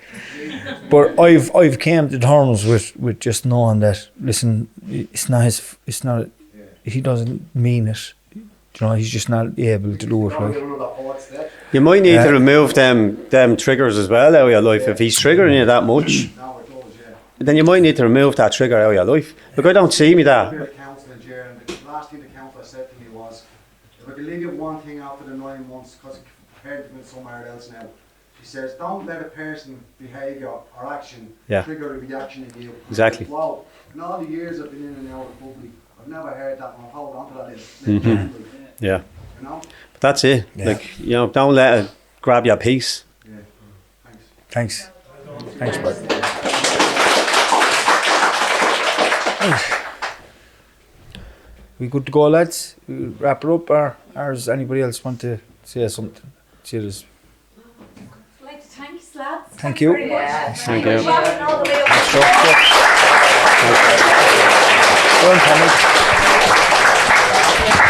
but I've came to terms with just knowing that. Listen, it's not. He doesn't mean it. You know, he's just not able to do it. Don't Like, give another forward step. You might need Yeah. to remove them triggers as well out of your life. If he's triggering you that much, Now it does, yeah. then you might need to remove that trigger out of your life. Look, I don't see me A that. bit of counselling, Ger, and the last thing the counsellor said to me was, if I could leave you one thing after the 9 months, because compared to somewhere else now, she says, don't let a person behaviour or action Yeah. trigger a reaction in you. Exactly. Wow, in all the years I've been in and out of the public, I've never heard that, and I'll hold on to that Yeah, you know? but that's it. Yeah. Like, you know, don't let it grab your piece. Yeah, thanks. thanks, bud. We good to go, lads? We wrap it up, or does anybody else want to say something? Cheers. I'd like to thank you, lads. Thank Thanks you. very much. Thank you. Travelling all the way up. Well, Tommy.